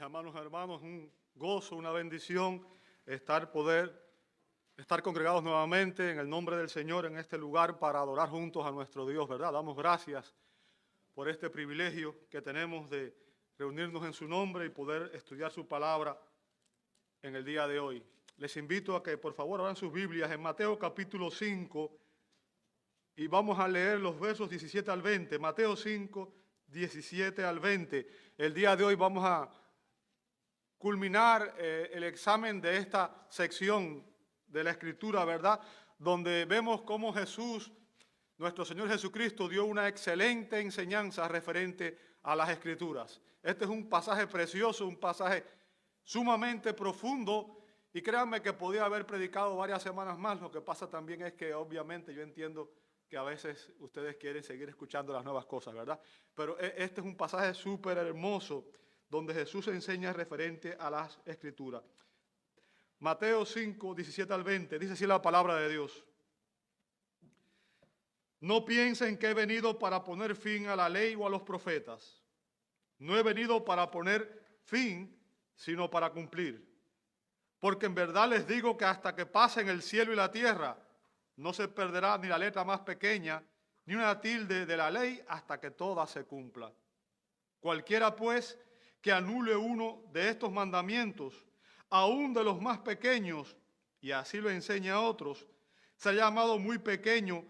Mis hermanos, un gozo, una bendición estar congregados nuevamente en el nombre del Señor en este lugar para adorar juntos a nuestro Dios, ¿verdad? Damos gracias por este privilegio que tenemos de reunirnos en su nombre y poder estudiar su palabra en el día de hoy. Les invito a que por favor abran sus Biblias en Mateo capítulo 5 y vamos a leer los versos 17 al 20. Mateo 5, 17 al 20. El día de hoy vamos a culminar el examen de esta sección de la Escritura, ¿verdad? Donde vemos cómo Jesús, nuestro Señor Jesucristo, dio una excelente enseñanza referente a las Escrituras. Este es un pasaje precioso, un pasaje sumamente profundo, y créanme que podía haber predicado varias semanas más. Lo que pasa también es que obviamente yo entiendo que a veces ustedes quieren seguir escuchando las nuevas cosas, ¿verdad? Pero este es un pasaje súper hermoso donde Jesús enseña referente a las Escrituras. Mateo 5, 17 al 20, dice así la palabra de Dios. No piensen que he venido para poner fin a la ley o a los profetas. No he venido para poner fin, sino para cumplir. Porque en verdad les digo que hasta que pasen el cielo y la tierra, no se perderá ni la letra más pequeña, ni una tilde de la ley hasta que toda se cumpla. Cualquiera, pues, que anule uno de estos mandamientos, aún de los más pequeños, y así lo enseña a otros, será llamado muy pequeño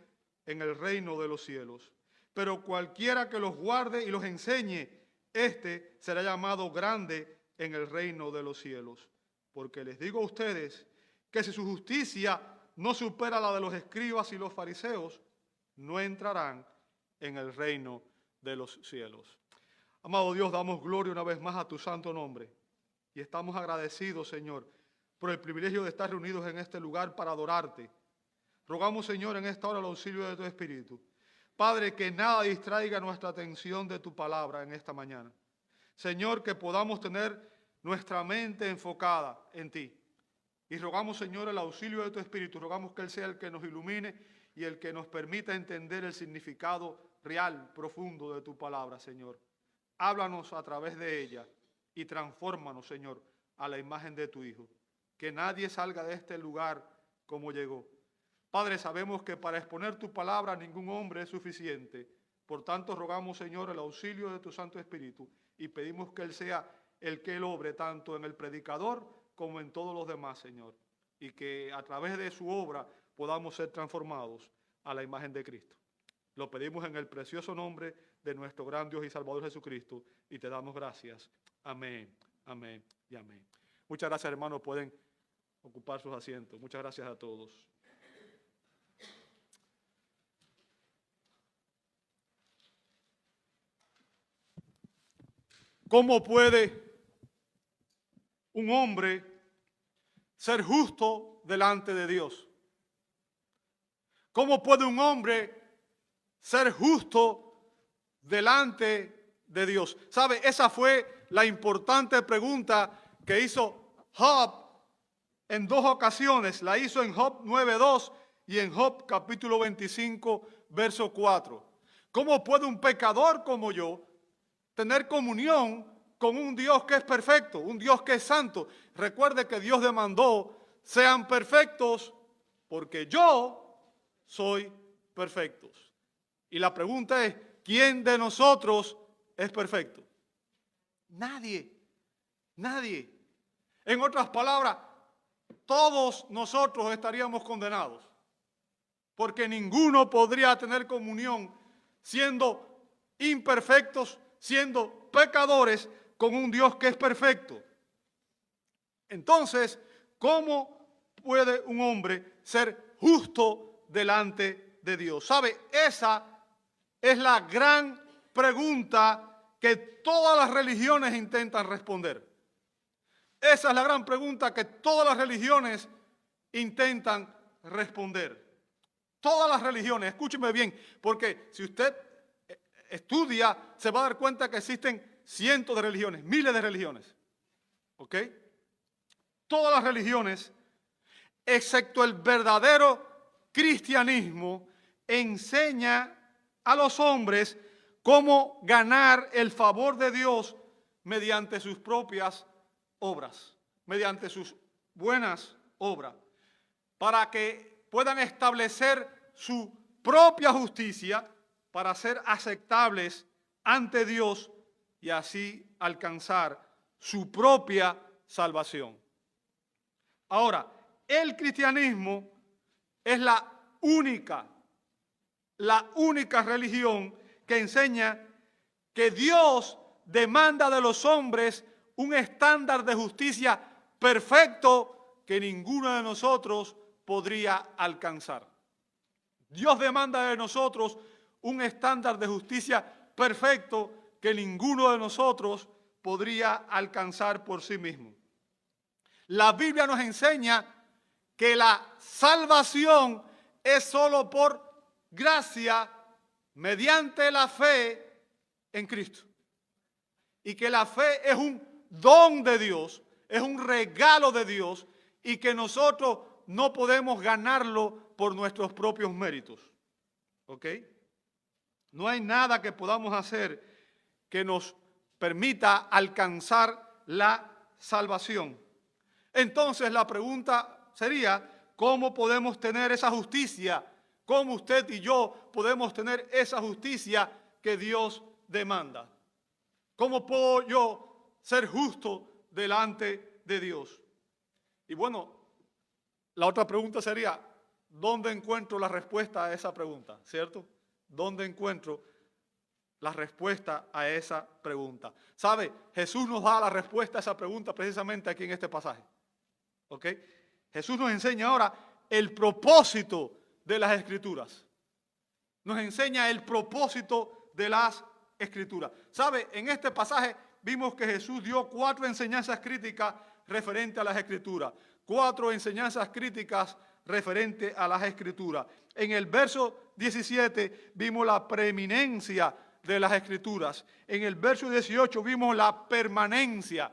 en el reino de los cielos. Pero cualquiera que los guarde y los enseñe, éste será llamado grande en el reino de los cielos. Porque les digo a ustedes que si su justicia no supera la de los escribas y los fariseos, no entrarán en el reino de los cielos. Amado Dios, damos gloria una vez más a tu santo nombre y estamos agradecidos, Señor, por el privilegio de estar reunidos en este lugar para adorarte. Rogamos, Señor, en esta hora el auxilio de tu Espíritu. Padre, que nada distraiga nuestra atención de tu palabra en esta mañana. Señor, que podamos tener nuestra mente enfocada en ti. Y rogamos, Señor, el auxilio de tu Espíritu. Rogamos que Él sea el que nos ilumine y el que nos permita entender el significado real, profundo de tu palabra, Señor. Háblanos a través de ella y transfórmanos, Señor, a la imagen de tu Hijo. Que nadie salga de este lugar como llegó. Padre, sabemos que para exponer tu palabra ningún hombre es suficiente. Por tanto, rogamos, Señor, el auxilio de tu Santo Espíritu y pedimos que Él sea el que Él obre tanto en el predicador como en todos los demás, Señor. Y que a través de su obra podamos ser transformados a la imagen de Cristo. Lo pedimos en el precioso nombre de nuestro gran Dios y Salvador Jesucristo y te damos gracias. Amén, amén y amén. Muchas gracias, hermanos. Pueden ocupar sus asientos. Muchas gracias a todos. ¿Cómo puede un hombre ser justo delante de Dios? ¿Cómo puede un hombre ser justo delante de Dios? ¿Sabe? Esa fue la importante pregunta que hizo Job en dos ocasiones. La hizo en Job 9:2 y en Job capítulo 25, verso 4. ¿Cómo puede un pecador como yo tener comunión con un Dios que es perfecto, un Dios que es santo? Recuerde que Dios demandó: sean perfectos porque yo soy perfectos. Y la pregunta es, ¿quién de nosotros es perfecto? Nadie, nadie. En otras palabras, todos nosotros estaríamos condenados, porque ninguno podría tener comunión siendo imperfectos, siendo pecadores, con un Dios que es perfecto. Entonces, ¿cómo puede un hombre ser justo delante de Dios? ¿Sabe? Esa es la gran pregunta que todas las religiones intentan responder. Esa es la gran pregunta que todas las religiones intentan responder. Todas las religiones, escúcheme bien, porque si usted estudia, se va a dar cuenta que existen cientos de religiones, miles de religiones. ¿Ok? Todas las religiones, excepto el verdadero cristianismo, enseña a los hombres cómo ganar el favor de Dios mediante sus propias obras, mediante sus buenas obras, para que puedan establecer su propia justicia para ser aceptables ante Dios y así alcanzar su propia salvación. Ahora, el cristianismo es la única religión que enseña que Dios demanda de los hombres un estándar de justicia perfecto que ninguno de nosotros podría alcanzar. Dios demanda de nosotros un estándar de justicia perfecto que ninguno de nosotros podría alcanzar por sí mismo. La Biblia nos enseña que la salvación es solo por gracia mediante la fe en Cristo. Y que la fe es un don de Dios, es un regalo de Dios y que nosotros no podemos ganarlo por nuestros propios méritos. ¿Ok? No hay nada que podamos hacer que nos permita alcanzar la salvación. Entonces la pregunta sería, ¿cómo podemos tener esa justicia? ¿Cómo usted y yo podemos tener esa justicia que Dios demanda? ¿Cómo puedo yo ser justo delante de Dios? Y bueno, la otra pregunta sería, ¿dónde encuentro la respuesta a esa pregunta? ¿Cierto? ¿Dónde encuentro la respuesta a esa pregunta? ¿Sabe? Jesús nos da la respuesta a esa pregunta precisamente aquí en este pasaje. ¿Ok? Jesús nos enseña ahora el propósito de las Escrituras. Nos enseña el propósito de las Escrituras. ¿Sabe? En este pasaje vimos que Jesús dio 4 enseñanzas críticas referentes a las Escrituras. 4 enseñanzas críticas referentes a las Escrituras. En el verso 17 vimos la preeminencia de las Escrituras. En el verso 18 vimos la permanencia.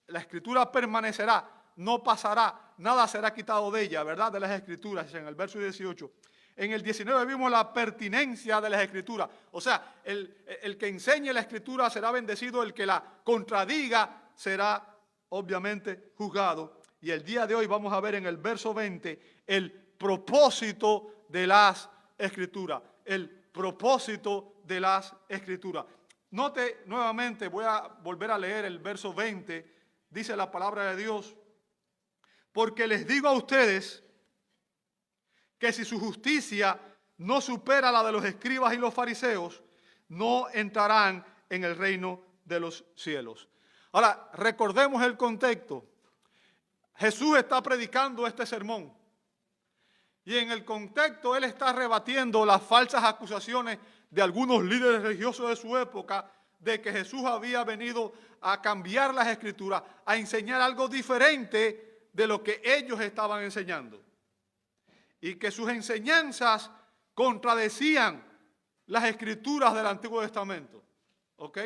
La Escritura permanecerá, no pasará, nada será quitado de ella, ¿verdad? De las Escrituras, en el verso 18. En el 19 vimos la pertinencia de las Escrituras. O sea, el que enseñe la Escritura será bendecido, el que la contradiga será obviamente juzgado. Y el día de hoy vamos a ver en el verso 20 el propósito de las Escrituras. El propósito de las Escrituras. Note nuevamente, voy a volver a leer el verso 20, dice la palabra de Dios, porque les digo a ustedes que si su justicia no supera la de los escribas y los fariseos, no entrarán en el reino de los cielos. Ahora, recordemos el contexto. Jesús está predicando este sermón. Y en el contexto él está rebatiendo las falsas acusaciones de algunos líderes religiosos de su época de que Jesús había venido a cambiar las Escrituras, a enseñar algo diferente de lo que ellos estaban enseñando. Y que sus enseñanzas contradecían las Escrituras del Antiguo Testamento. ¿Ok?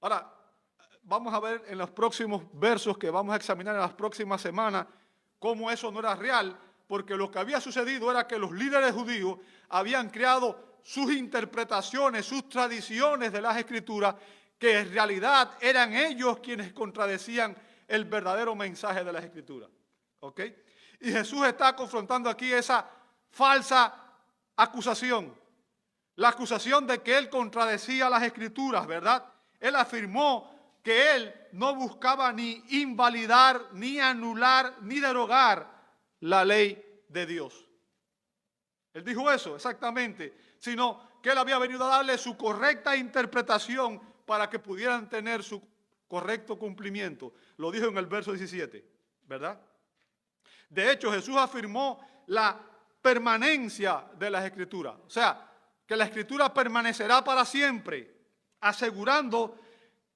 Ahora, vamos a ver en los próximos versos que vamos a examinar en las próximas semanas cómo eso no era real, porque lo que había sucedido era que los líderes judíos habían creado sus interpretaciones, sus tradiciones de las Escrituras, que en realidad eran ellos quienes contradecían el verdadero mensaje de las Escrituras. ¿Ok? Y Jesús está confrontando aquí esa falsa acusación. La acusación de que él contradecía las Escrituras, ¿verdad? Él afirmó que él no buscaba ni invalidar, ni anular, ni derogar la ley de Dios. Él dijo eso exactamente, sino que él había venido a darle su correcta interpretación para que pudieran tener su correcto cumplimiento. Lo dijo en el verso 17, ¿verdad? De hecho, Jesús afirmó la permanencia de las Escrituras. O sea, que la Escritura permanecerá para siempre, asegurando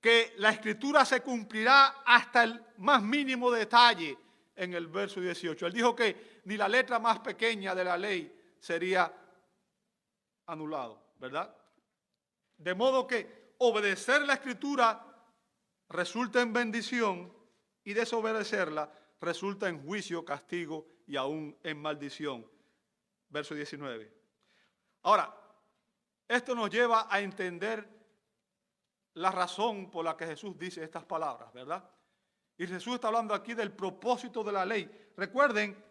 que la Escritura se cumplirá hasta el más mínimo detalle en el verso 18. Él dijo que ni la letra más pequeña de la ley sería anulado, ¿verdad? De modo que obedecer la Escritura resulta en bendición y desobedecerla resulta en juicio, castigo y aún en maldición. Verso 19. Ahora, esto nos lleva a entender la razón por la que Jesús dice estas palabras, ¿verdad? Y Jesús está hablando aquí del propósito de la ley. Recuerden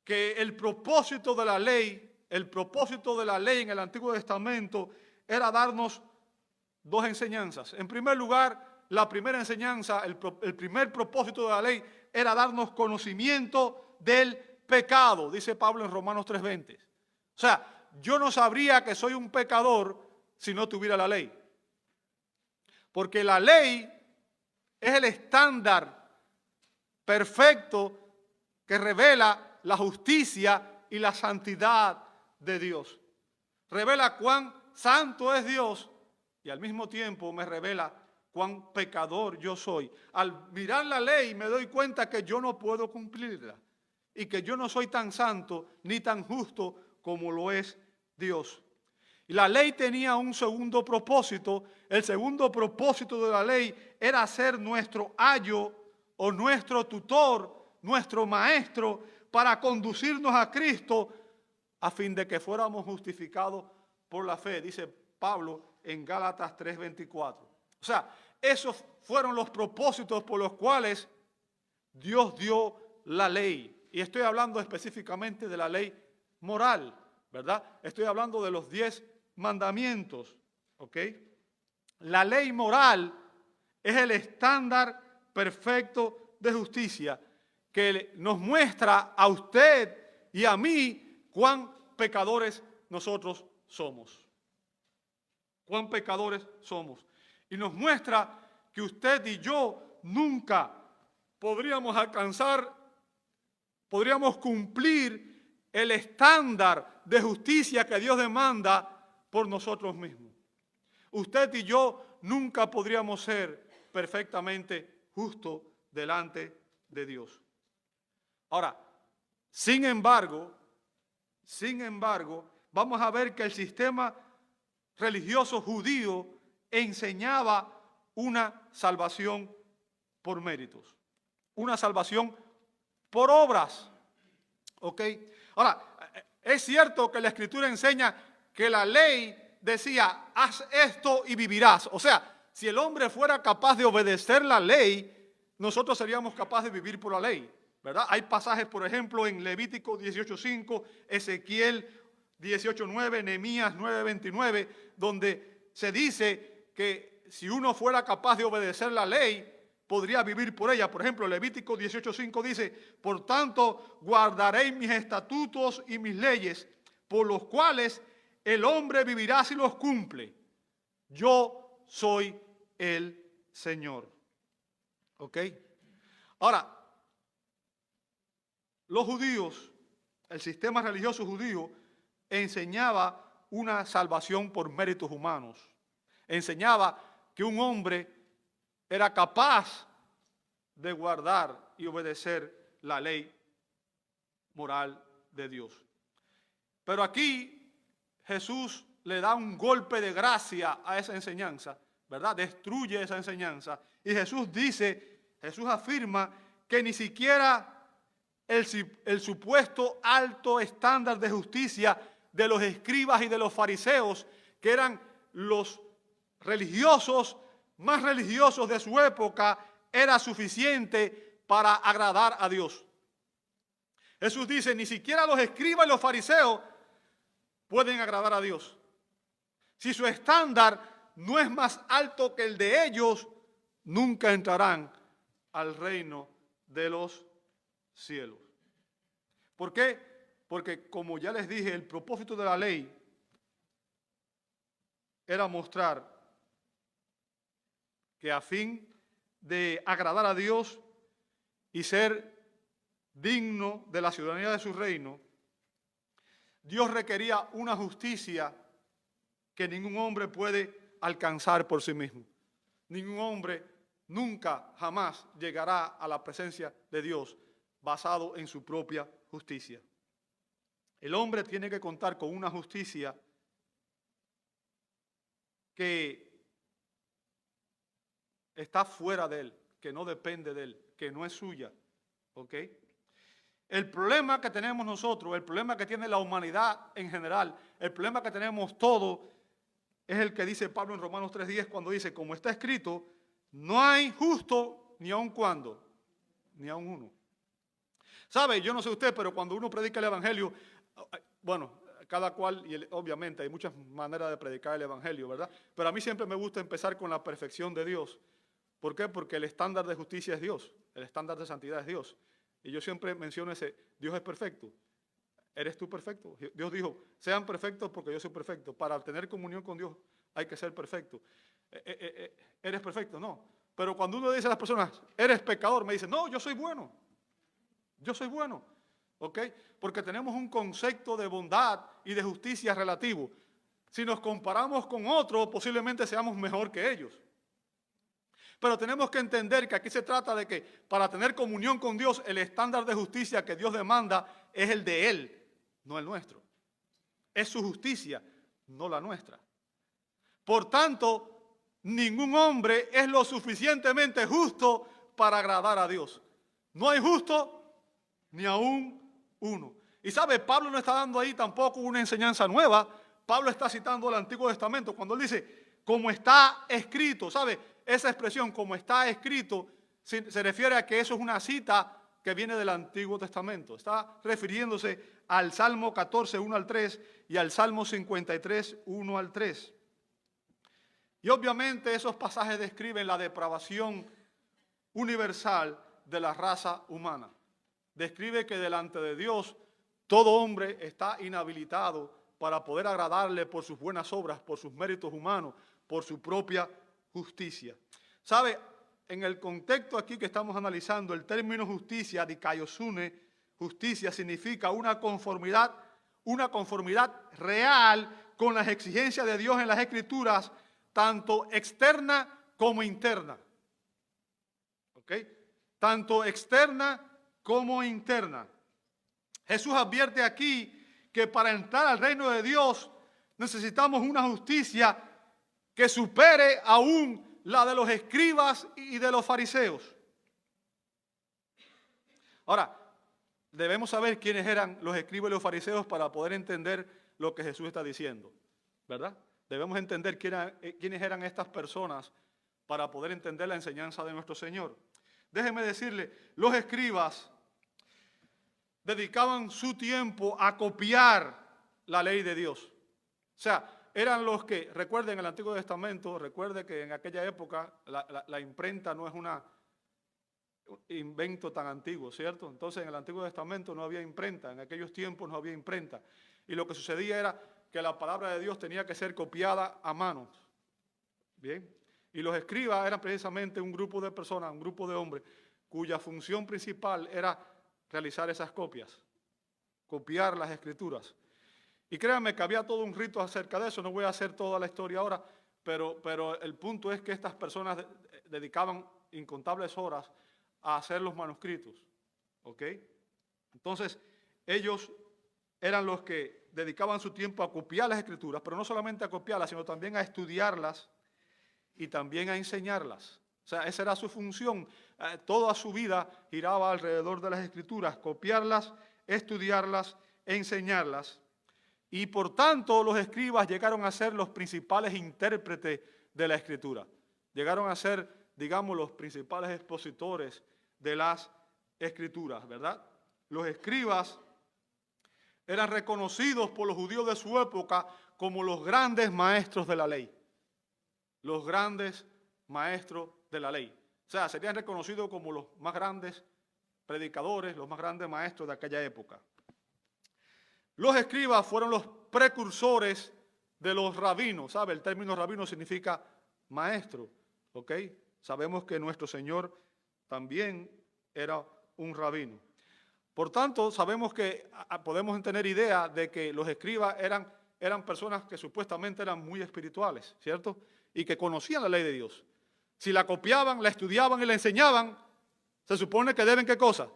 que el propósito de la ley en el Antiguo Testamento era darnos dos enseñanzas. En primer lugar, la primera enseñanza, el primer propósito de la ley era darnos conocimiento del pecado, dice Pablo en Romanos 3:20. O sea, yo no sabría que soy un pecador si no tuviera la ley. Porque la ley es el estándar perfecto que revela la justicia y la santidad de Dios. Revela cuán santo es Dios y al mismo tiempo me revela cuán pecador yo soy. Al mirar la ley me doy cuenta que yo no puedo cumplirla y que yo no soy tan santo ni tan justo como lo es Dios. Y la ley tenía un segundo propósito. El segundo propósito de la ley era ser nuestro ayo o nuestro tutor, nuestro maestro, para conducirnos a Cristo a fin de que fuéramos justificados por la fe, dice Pablo en Gálatas 3:24. O sea, esos fueron los propósitos por los cuales Dios dio la ley. Y estoy hablando específicamente de la ley moral, ¿verdad? Estoy hablando de los 10 mandamientos, ¿ok? La ley moral es el estándar perfecto de justicia que nos muestra a usted y a mí cuán pecadores nosotros somos. Cuán pecadores somos. Y nos muestra que usted y yo nunca podríamos cumplir el estándar de justicia que Dios demanda por nosotros mismos. Usted y yo nunca podríamos ser perfectamente justos delante de Dios. Ahora, sin embargo, vamos a ver que el sistema religioso judío enseñaba una salvación por méritos, una salvación por obras. ¿Ok? Ahora, es cierto que la Escritura enseña que la ley decía, haz esto y vivirás. O sea, si el hombre fuera capaz de obedecer la ley, nosotros seríamos capaces de vivir por la ley, ¿verdad? Hay pasajes, por ejemplo, en Levítico 18:5, Ezequiel 18:9, Nehemías 9:29, donde se dice que si uno fuera capaz de obedecer la ley, podría vivir por ella. Por ejemplo, Levítico 18:5 dice, por tanto, guardaréis mis estatutos y mis leyes, por los cuales el hombre vivirá si los cumple. Yo soy el Señor. ¿Ok? Ahora, los judíos, el sistema religioso judío, enseñaba una salvación por méritos humanos. Enseñaba que un hombre era capaz de guardar y obedecer la ley moral de Dios. Pero aquí Jesús le da un golpe de gracia a esa enseñanza, ¿verdad? Destruye esa enseñanza. Y Jesús afirma que ni siquiera el supuesto alto estándar de justicia de los escribas y de los fariseos, que eran los religiosos más religiosos de su época, era suficiente para agradar a Dios. Jesús dice, ni siquiera los escribas y los fariseos pueden agradar a Dios. Si su estándar no es más alto que el de ellos, nunca entrarán al reino de los cielos. ¿Por qué? Porque, como ya les dije, el propósito de la ley era mostrar que a fin de agradar a Dios y ser digno de la ciudadanía de su reino, Dios requería una justicia que ningún hombre puede alcanzar por sí mismo. Ningún hombre nunca, jamás llegará a la presencia de Dios basado en su propia justicia. El hombre tiene que contar con una justicia que está fuera de él, que no depende de él, que no es suya. ¿Ok? El problema que tenemos nosotros, el problema que tiene la humanidad en general, el problema que tenemos todos, es el que dice Pablo en Romanos 3:10 cuando dice, como está escrito, no hay justo ni aun cuando, ni aun uno. ¿Sabe? Yo no sé usted, pero cuando uno predica el evangelio, bueno, cada cual, y obviamente hay muchas maneras de predicar el evangelio, ¿verdad? Pero a mí siempre me gusta empezar con la perfección de Dios. ¿Por qué? Porque el estándar de justicia es Dios, el estándar de santidad es Dios. Y yo siempre menciono ese, Dios es perfecto. ¿Eres tú perfecto? Dios dijo, sean perfectos porque yo soy perfecto. Para tener comunión con Dios hay que ser perfecto. ¿Eres perfecto? No. Pero cuando uno dice a las personas, eres pecador, me dicen, no, yo soy bueno. Yo soy bueno. ¿Ok? Porque tenemos un concepto de bondad y de justicia relativo. Si nos comparamos con otros, posiblemente seamos mejor que ellos. Pero tenemos que entender que aquí se trata de que para tener comunión con Dios, el estándar de justicia que Dios demanda es el de Él, no el nuestro. Es su justicia, no la nuestra. Por tanto, ningún hombre es lo suficientemente justo para agradar a Dios. No hay justo ni aún uno. Y sabe, Pablo no está dando ahí tampoco una enseñanza nueva. Pablo está citando el Antiguo Testamento cuando él dice, como está escrito, ¿sabe? Esa expresión, como está escrito, se refiere a que eso es una cita que viene del Antiguo Testamento. Está refiriéndose al Salmo 14, 1 al 3 y al Salmo 53, 1 al 3. Y obviamente esos pasajes describen la depravación universal de la raza humana. Describe que delante de Dios todo hombre está inhabilitado para poder agradarle por sus buenas obras, por sus méritos humanos, por su propia justicia. ¿Sabe? En el contexto aquí que estamos analizando, el término justicia, dikaiosune, justicia, significa una conformidad real con las exigencias de Dios en las Escrituras, tanto externa como interna. ¿Ok? Tanto externa como interna. Jesús advierte aquí que para entrar al reino de Dios necesitamos una justicia que supere aún la de los escribas y de los fariseos. Ahora, debemos saber quiénes eran los escribas y los fariseos para poder entender lo que Jesús está diciendo, ¿verdad? Debemos entender quiénes eran estas personas para poder entender la enseñanza de nuestro Señor. Déjeme decirle, los escribas dedicaban su tiempo a copiar la ley de Dios. O sea, eran los que, recuerden el Antiguo Testamento, recuerde que en aquella época la imprenta no es un invento tan antiguo, ¿cierto? Entonces en el Antiguo Testamento no había imprenta, en aquellos tiempos no había imprenta. Y lo que sucedía era que la palabra de Dios tenía que ser copiada a mano. Bien. Y los escribas eran precisamente un grupo de personas, un grupo de hombres, cuya función principal era realizar esas copias, copiar las escrituras. Y créanme que había todo un rito acerca de eso, no voy a hacer toda la historia ahora, pero el punto es que estas personas dedicaban incontables horas a hacer los manuscritos, ¿ok? Entonces, ellos eran los que dedicaban su tiempo a copiar las escrituras, pero no solamente a copiarlas, sino también a estudiarlas y también a enseñarlas. O sea, esa era su función. Toda su vida giraba alrededor de las escrituras, copiarlas, estudiarlas, enseñarlas. Y por tanto, los escribas llegaron a ser los principales intérpretes de la escritura. Llegaron a ser, digamos, los principales expositores de las escrituras, ¿verdad? Los escribas eran reconocidos por los judíos de su época como los grandes maestros de la ley. Los grandes maestros de la ley. O sea, serían reconocidos como los más grandes predicadores, los más grandes maestros de aquella época. Los escribas fueron los precursores de los rabinos, ¿sabe? El término rabino significa maestro, ¿ok? Sabemos que nuestro Señor también era un rabino. Por tanto, sabemos que podemos tener idea de que los escribas eran personas que supuestamente eran muy espirituales, ¿cierto? Y que conocían la ley de Dios. Si la copiaban, la estudiaban y la enseñaban, se supone que deben, ¿qué cosa?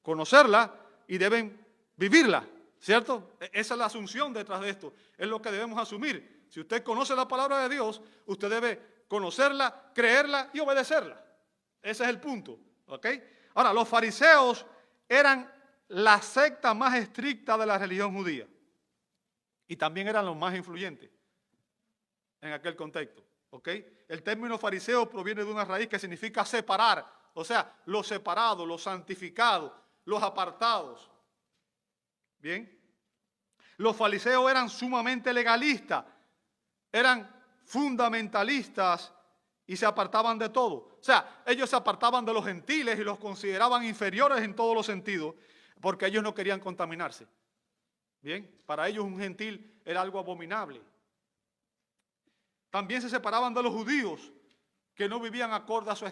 Conocerla y deben vivirla, ¿cierto? Esa es la asunción detrás de esto, es lo que debemos asumir. Si usted conoce la palabra de Dios, usted debe conocerla, creerla y obedecerla. Ese es el punto, ¿ok? Ahora, los fariseos eran la secta más estricta de la religión judía y también eran los más influyentes. en aquel contexto. ¿Ok? El término fariseo proviene de una raíz que significa separar, o sea, los separados, los santificados, los apartados. Bien. Los fariseos eran sumamente legalistas, eran fundamentalistas y se apartaban de todo. O sea, ellos se apartaban de los gentiles y los consideraban inferiores en todos los sentidos porque ellos no querían contaminarse. Bien, para ellos un gentil era algo abominable. También se separaban de los judíos que no vivían acorde a su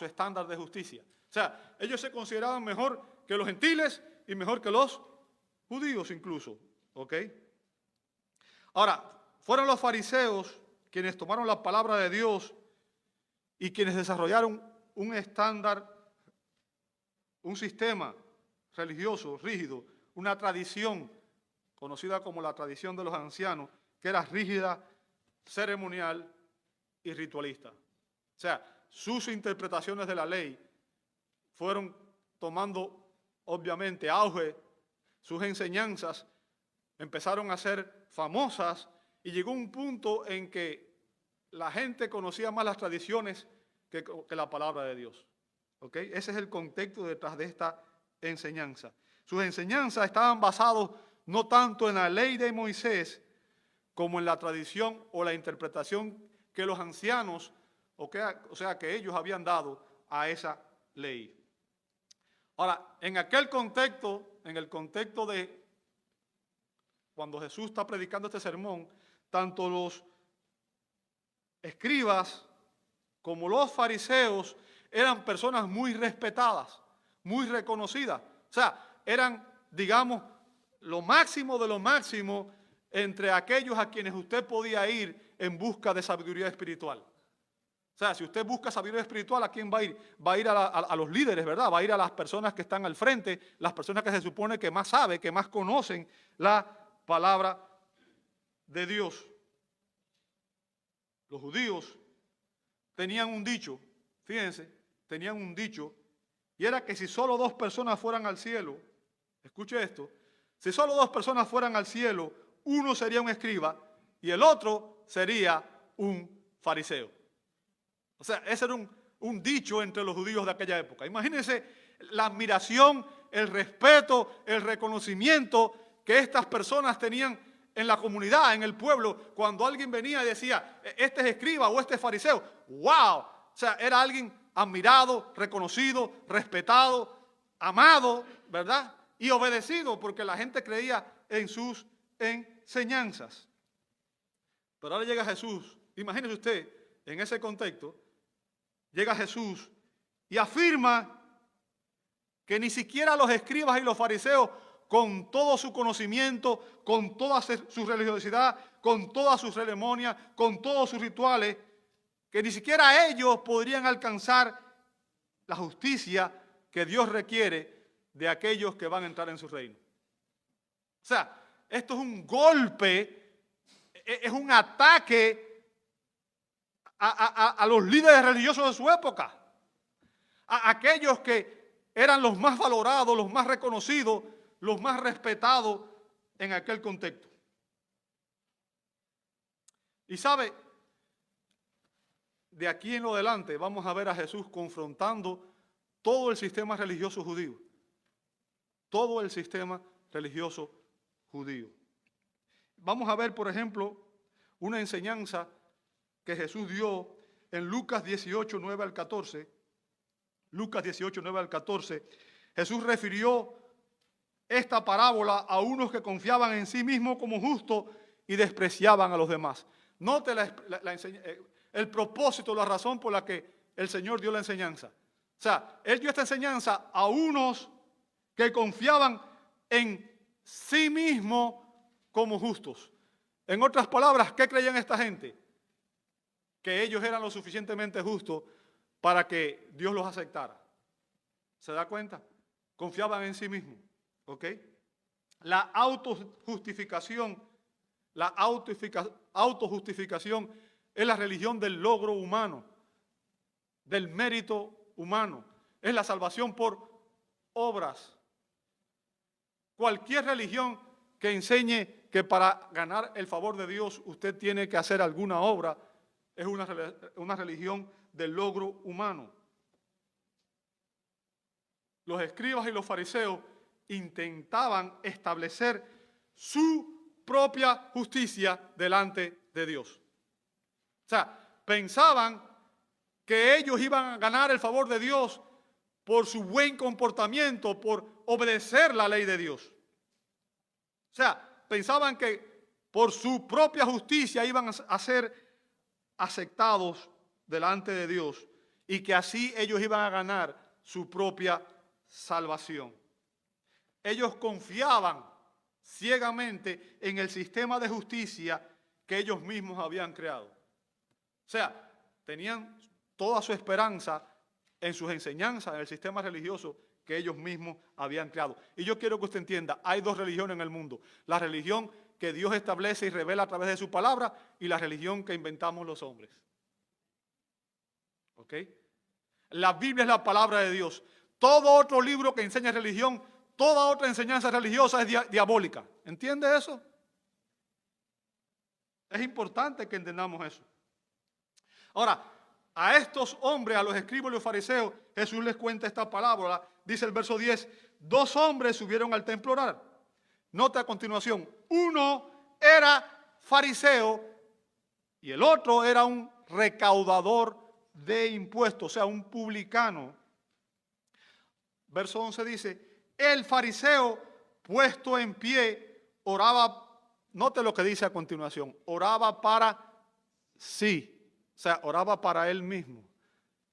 estándar de justicia. O sea, ellos se consideraban mejor que los gentiles y mejor que los judíos incluso. ¿Ok? Ahora, fueron los fariseos quienes tomaron la palabra de Dios y quienes desarrollaron un estándar, un sistema religioso rígido, una tradición conocida como la tradición de los ancianos, que era rígida, ceremonial y ritualista. O sea, sus interpretaciones de la ley fueron tomando, obviamente, auge, sus enseñanzas empezaron a ser famosas y llegó un punto en que la gente conocía más las tradiciones que la palabra de Dios. ¿Ok? Ese es el contexto detrás de esta enseñanza. Sus enseñanzas estaban basadas no tanto en la ley de Moisés como en la tradición o la interpretación que los ancianos, que ellos habían dado a esa ley. Ahora, en aquel contexto, en el contexto de cuando Jesús está predicando este sermón, tanto los escribas como los fariseos eran personas muy respetadas, muy reconocidas. O sea, eran, digamos, lo máximo de lo máximo entre aquellos a quienes usted podía ir en busca de sabiduría espiritual. O sea, si usted busca sabiduría espiritual, ¿a quién va a ir? Va a ir a los líderes, ¿verdad? Va a ir a las personas que están al frente, las personas que se supone que más saben, que más conocen la palabra de Dios. Los judíos tenían un dicho, fíjense, tenían un dicho, y era que si solo 2 personas fueran al cielo, escuche esto, si solo 2 personas fueran al cielo, uno sería un escriba y el otro sería un fariseo. O sea, ese era un dicho entre los judíos de aquella época. Imagínense la admiración, el respeto, el reconocimiento que estas personas tenían en la comunidad, en el pueblo, cuando alguien venía y decía, este es escriba o este es fariseo. ¡Wow! O sea, era alguien admirado, reconocido, respetado, amado, ¿verdad? Y obedecido, porque la gente creía en sus enseñanzas. Pero ahora llega Jesús, imagínese usted, en ese contexto, llega Jesús y afirma que ni siquiera los escribas y los fariseos, con todo su conocimiento, con toda su religiosidad, con todas sus ceremonias, con todos sus rituales, que ni siquiera ellos podrían alcanzar la justicia que Dios requiere de aquellos que van a entrar en su reino. O sea, esto es un golpe, es un ataque a los líderes religiosos de su época, a aquellos que eran los más valorados, los más reconocidos, los más respetados en aquel contexto. Y sabe, de aquí en lo adelante vamos a ver a Jesús confrontando todo el sistema religioso judío. Todo el sistema religioso judío. Vamos a ver, por ejemplo, una enseñanza que Jesús dio en Lucas 18, 9 al 14. Lucas 18, 9 al 14. Jesús refirió esta parábola a unos que confiaban en sí mismos como justos y despreciaban a los demás. Note el propósito, la razón por la que el Señor dio la enseñanza. O sea, Él dio esta enseñanza a unos que confiaban en sí mismos como justos. En otras palabras, ¿qué creían esta gente? Que ellos eran lo suficientemente justos para que Dios los aceptara. ¿Se da cuenta? Confiaban en sí mismos. ¿Ok? La autojustificación es la religión del logro humano, del mérito humano. Es la salvación por obras. Cualquier religión que enseñe que para ganar el favor de Dios usted tiene que hacer alguna obra, es una religión del logro humano. Los escribas y los fariseos intentaban establecer su propia justicia delante de Dios. O sea, pensaban que ellos iban a ganar el favor de Dios por su buen comportamiento, por obedecer la ley de Dios. O sea, pensaban que por su propia justicia iban a ser aceptados delante de Dios y que así ellos iban a ganar su propia salvación. Ellos confiaban ciegamente en el sistema de justicia que ellos mismos habían creado. O sea, tenían toda su esperanza en sus enseñanzas, en el sistema religioso que ellos mismos habían creado. Y yo quiero que usted entienda, hay dos religiones en el mundo. La religión que Dios establece y revela a través de su palabra y la religión que inventamos los hombres. ¿Ok? La Biblia es la palabra de Dios. Todo otro libro que enseña religión, toda otra enseñanza religiosa es diabólica. ¿Entiende eso? Es importante que entendamos eso. Ahora, a estos hombres, a los escribas y los fariseos, Jesús les cuenta esta parábola. Dice el verso 10, 2 hombres subieron al templo a orar. Nota a continuación, uno era fariseo y el otro era un recaudador de impuestos, o sea, un publicano. Verso 11 dice, el fariseo puesto en pie oraba, note lo que dice a continuación, oraba para sí. O sea, oraba para él mismo.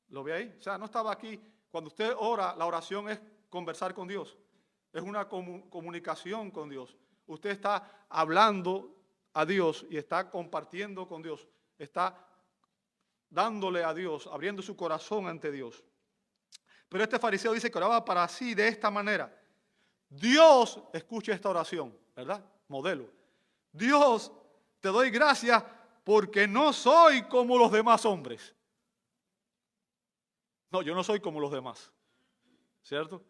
¿Lo ve ahí? O sea, no estaba aquí. Cuando usted ora, la oración es conversar con Dios. Es una comunicación con Dios. Usted está hablando a Dios y está compartiendo con Dios. Está dándole a Dios, abriendo su corazón ante Dios. Pero este fariseo dice que oraba para sí de esta manera. Dios, escuche esta oración, ¿verdad? Modelo. Dios, te doy gracias porque no soy como los demás hombres. No, yo no soy como los demás. ¿Cierto?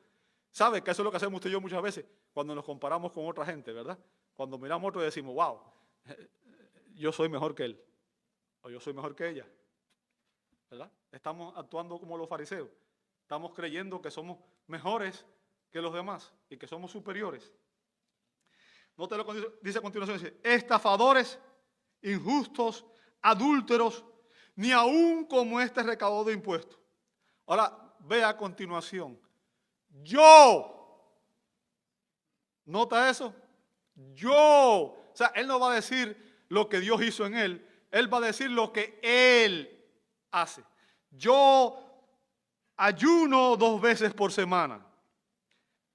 ¿Sabe que eso es lo que hacemos usted y yo muchas veces cuando nos comparamos con otra gente, ¿verdad? Cuando miramos a otro y decimos, wow, yo soy mejor que él. O yo soy mejor que ella. ¿Verdad? Estamos actuando como los fariseos. Estamos creyendo que somos mejores que los demás y que somos superiores. Note lo que dice a continuación, dice, estafadores, injustos, adúlteros, ni aún como este recaudador de impuestos. Ahora, ve a continuación. Yo. ¿Nota eso? Yo. O sea, él no va a decir lo que Dios hizo en él. Él va a decir lo que él hace. Yo ayuno 2 veces por semana.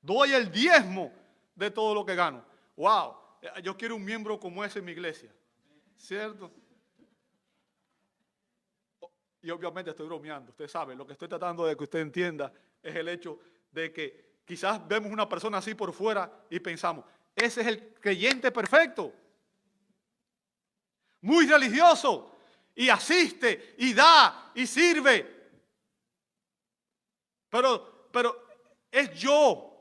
Doy el diezmo de todo lo que gano. Wow, yo quiero un miembro como ese en mi iglesia. ¿Cierto? Y obviamente estoy bromeando. Usted sabe, lo que estoy tratando de que usted entienda es el hecho de que quizás vemos una persona así por fuera y pensamos, ese es el creyente perfecto. Muy religioso. Y asiste, y da, y sirve. Pero es yo.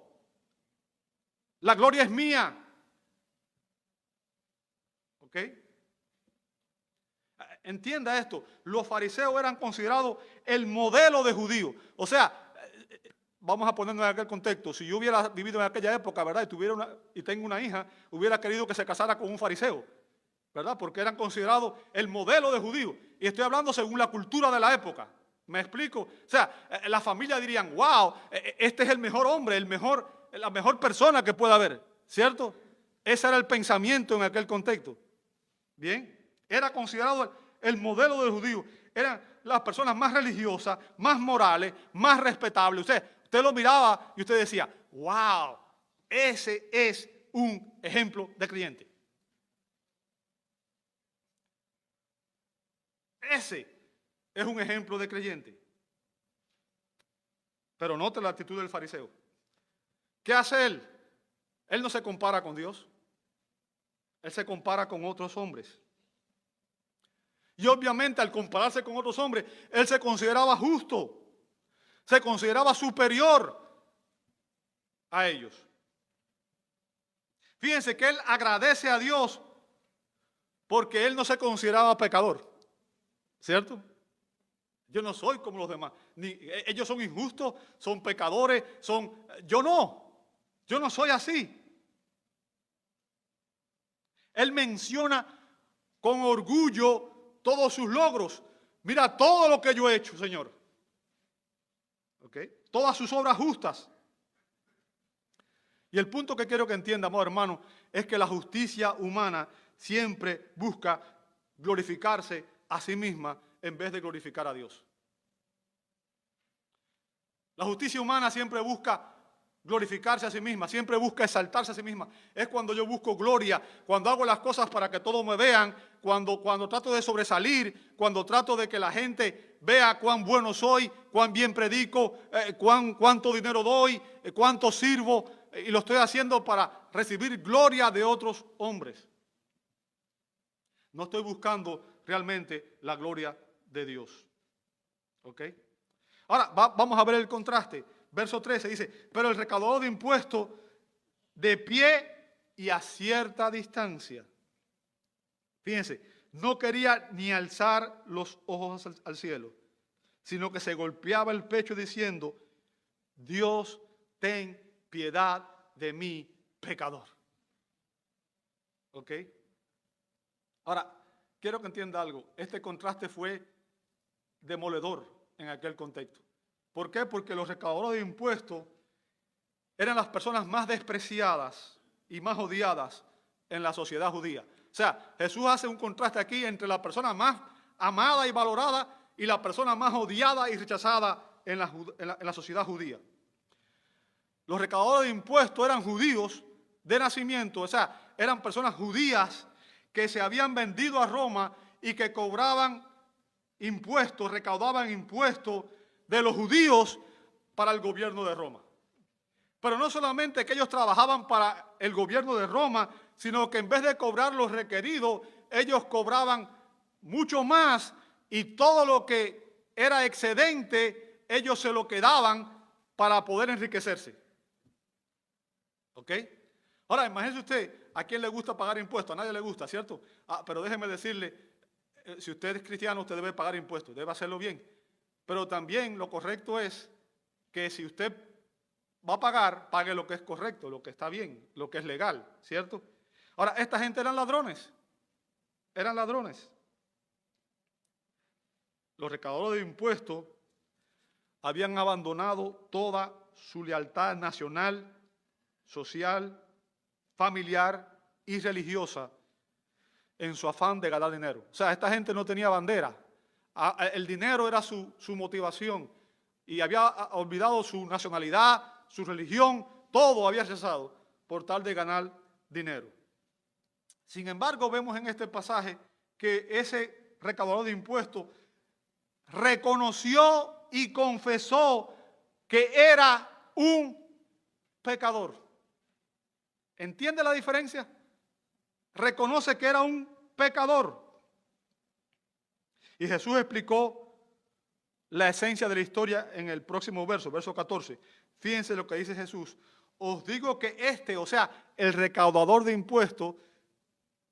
La gloria es mía. ¿Ok? Entienda esto. Los fariseos eran considerados el modelo de judío. O sea, vamos a ponernos en aquel contexto. Si yo hubiera vivido en aquella época, ¿verdad? Y tengo una hija, hubiera querido que se casara con un fariseo. ¿Verdad? Porque eran considerados el modelo de judío. Y estoy hablando según la cultura de la época. ¿Me explico? O sea, la familia dirían, wow, este es el mejor hombre, la mejor persona que pueda haber. ¿Cierto? Ese era el pensamiento en aquel contexto. Bien. Era considerado el modelo del judío. Eran las personas más religiosas, más morales, más respetables. Usted lo miraba y usted decía, wow, ese es un ejemplo de creyente. Ese es un ejemplo de creyente. Pero note la actitud del fariseo. ¿Qué hace él? Él no se compara con Dios. Él se compara con otros hombres. Y obviamente al compararse con otros hombres, él se consideraba justo. Se consideraba superior a ellos. Fíjense que él agradece a Dios porque él no se consideraba pecador, ¿cierto? Yo no soy como los demás. Ellos son injustos, son pecadores, yo no soy así. Él menciona con orgullo todos sus logros. Mira todo lo que yo he hecho, Señor. ¿Ok? Todas sus obras justas. Y el punto que quiero que entienda, amado hermano, es que la justicia humana siempre busca glorificarse a sí misma en vez de glorificar a Dios. La justicia humana siempre busca glorificarse a sí misma, siempre busca exaltarse a sí misma. Es cuando yo busco gloria, cuando hago las cosas para que todos me vean, cuando trato de sobresalir, cuando trato de que la gente vea cuán bueno soy, cuán bien predico, cuánto dinero doy, cuánto sirvo, y lo estoy haciendo para recibir gloria de otros hombres. No estoy buscando realmente la gloria de Dios. ¿Ok? Ahora, vamos a ver el contraste. Verso 13 dice, pero el recaudador de impuestos de pie y a cierta distancia. Fíjense, no quería ni alzar los ojos al cielo, sino que se golpeaba el pecho diciendo, Dios, ten piedad de mí, pecador. ¿Ok? Ahora, quiero que entienda algo. Este contraste fue demoledor en aquel contexto. ¿Por qué? Porque los recaudadores de impuestos eran las personas más despreciadas y más odiadas en la sociedad judía. O sea, Jesús hace un contraste aquí entre la persona más amada y valorada y la persona más odiada y rechazada en la sociedad judía. Los recaudadores de impuestos eran judíos de nacimiento, o sea, eran personas judías que se habían vendido a Roma y que cobraban impuestos, recaudaban impuestos de los judíos para el gobierno de Roma. Pero no solamente que ellos trabajaban para el gobierno de Roma, sino que en vez de cobrar lo requerido, ellos cobraban mucho más y todo lo que era excedente, ellos se lo quedaban para poder enriquecerse. ¿Ok? Ahora, imagínese usted, ¿a quién le gusta pagar impuestos? A nadie le gusta, ¿cierto? Pero déjeme decirle, si usted es cristiano, usted debe pagar impuestos, debe hacerlo bien. Pero también lo correcto es que si usted va a pagar, pague lo que es correcto, lo que está bien, lo que es legal, ¿cierto? Ahora, esta gente eran ladrones. Eran ladrones. Los recaudadores de impuestos habían abandonado toda su lealtad nacional, social, familiar y religiosa en su afán de ganar dinero. O sea, esta gente no tenía bandera. El dinero era su motivación y había olvidado su nacionalidad, su religión, todo había cesado por tal de ganar dinero. Sin embargo, vemos en este pasaje que ese recaudador de impuestos reconoció y confesó que era un pecador. ¿Entiende la diferencia? Reconoce que era un pecador. Y Jesús explicó la esencia de la historia en el próximo verso, verso 14. Fíjense lo que dice Jesús. Os digo que o sea, el recaudador de impuestos,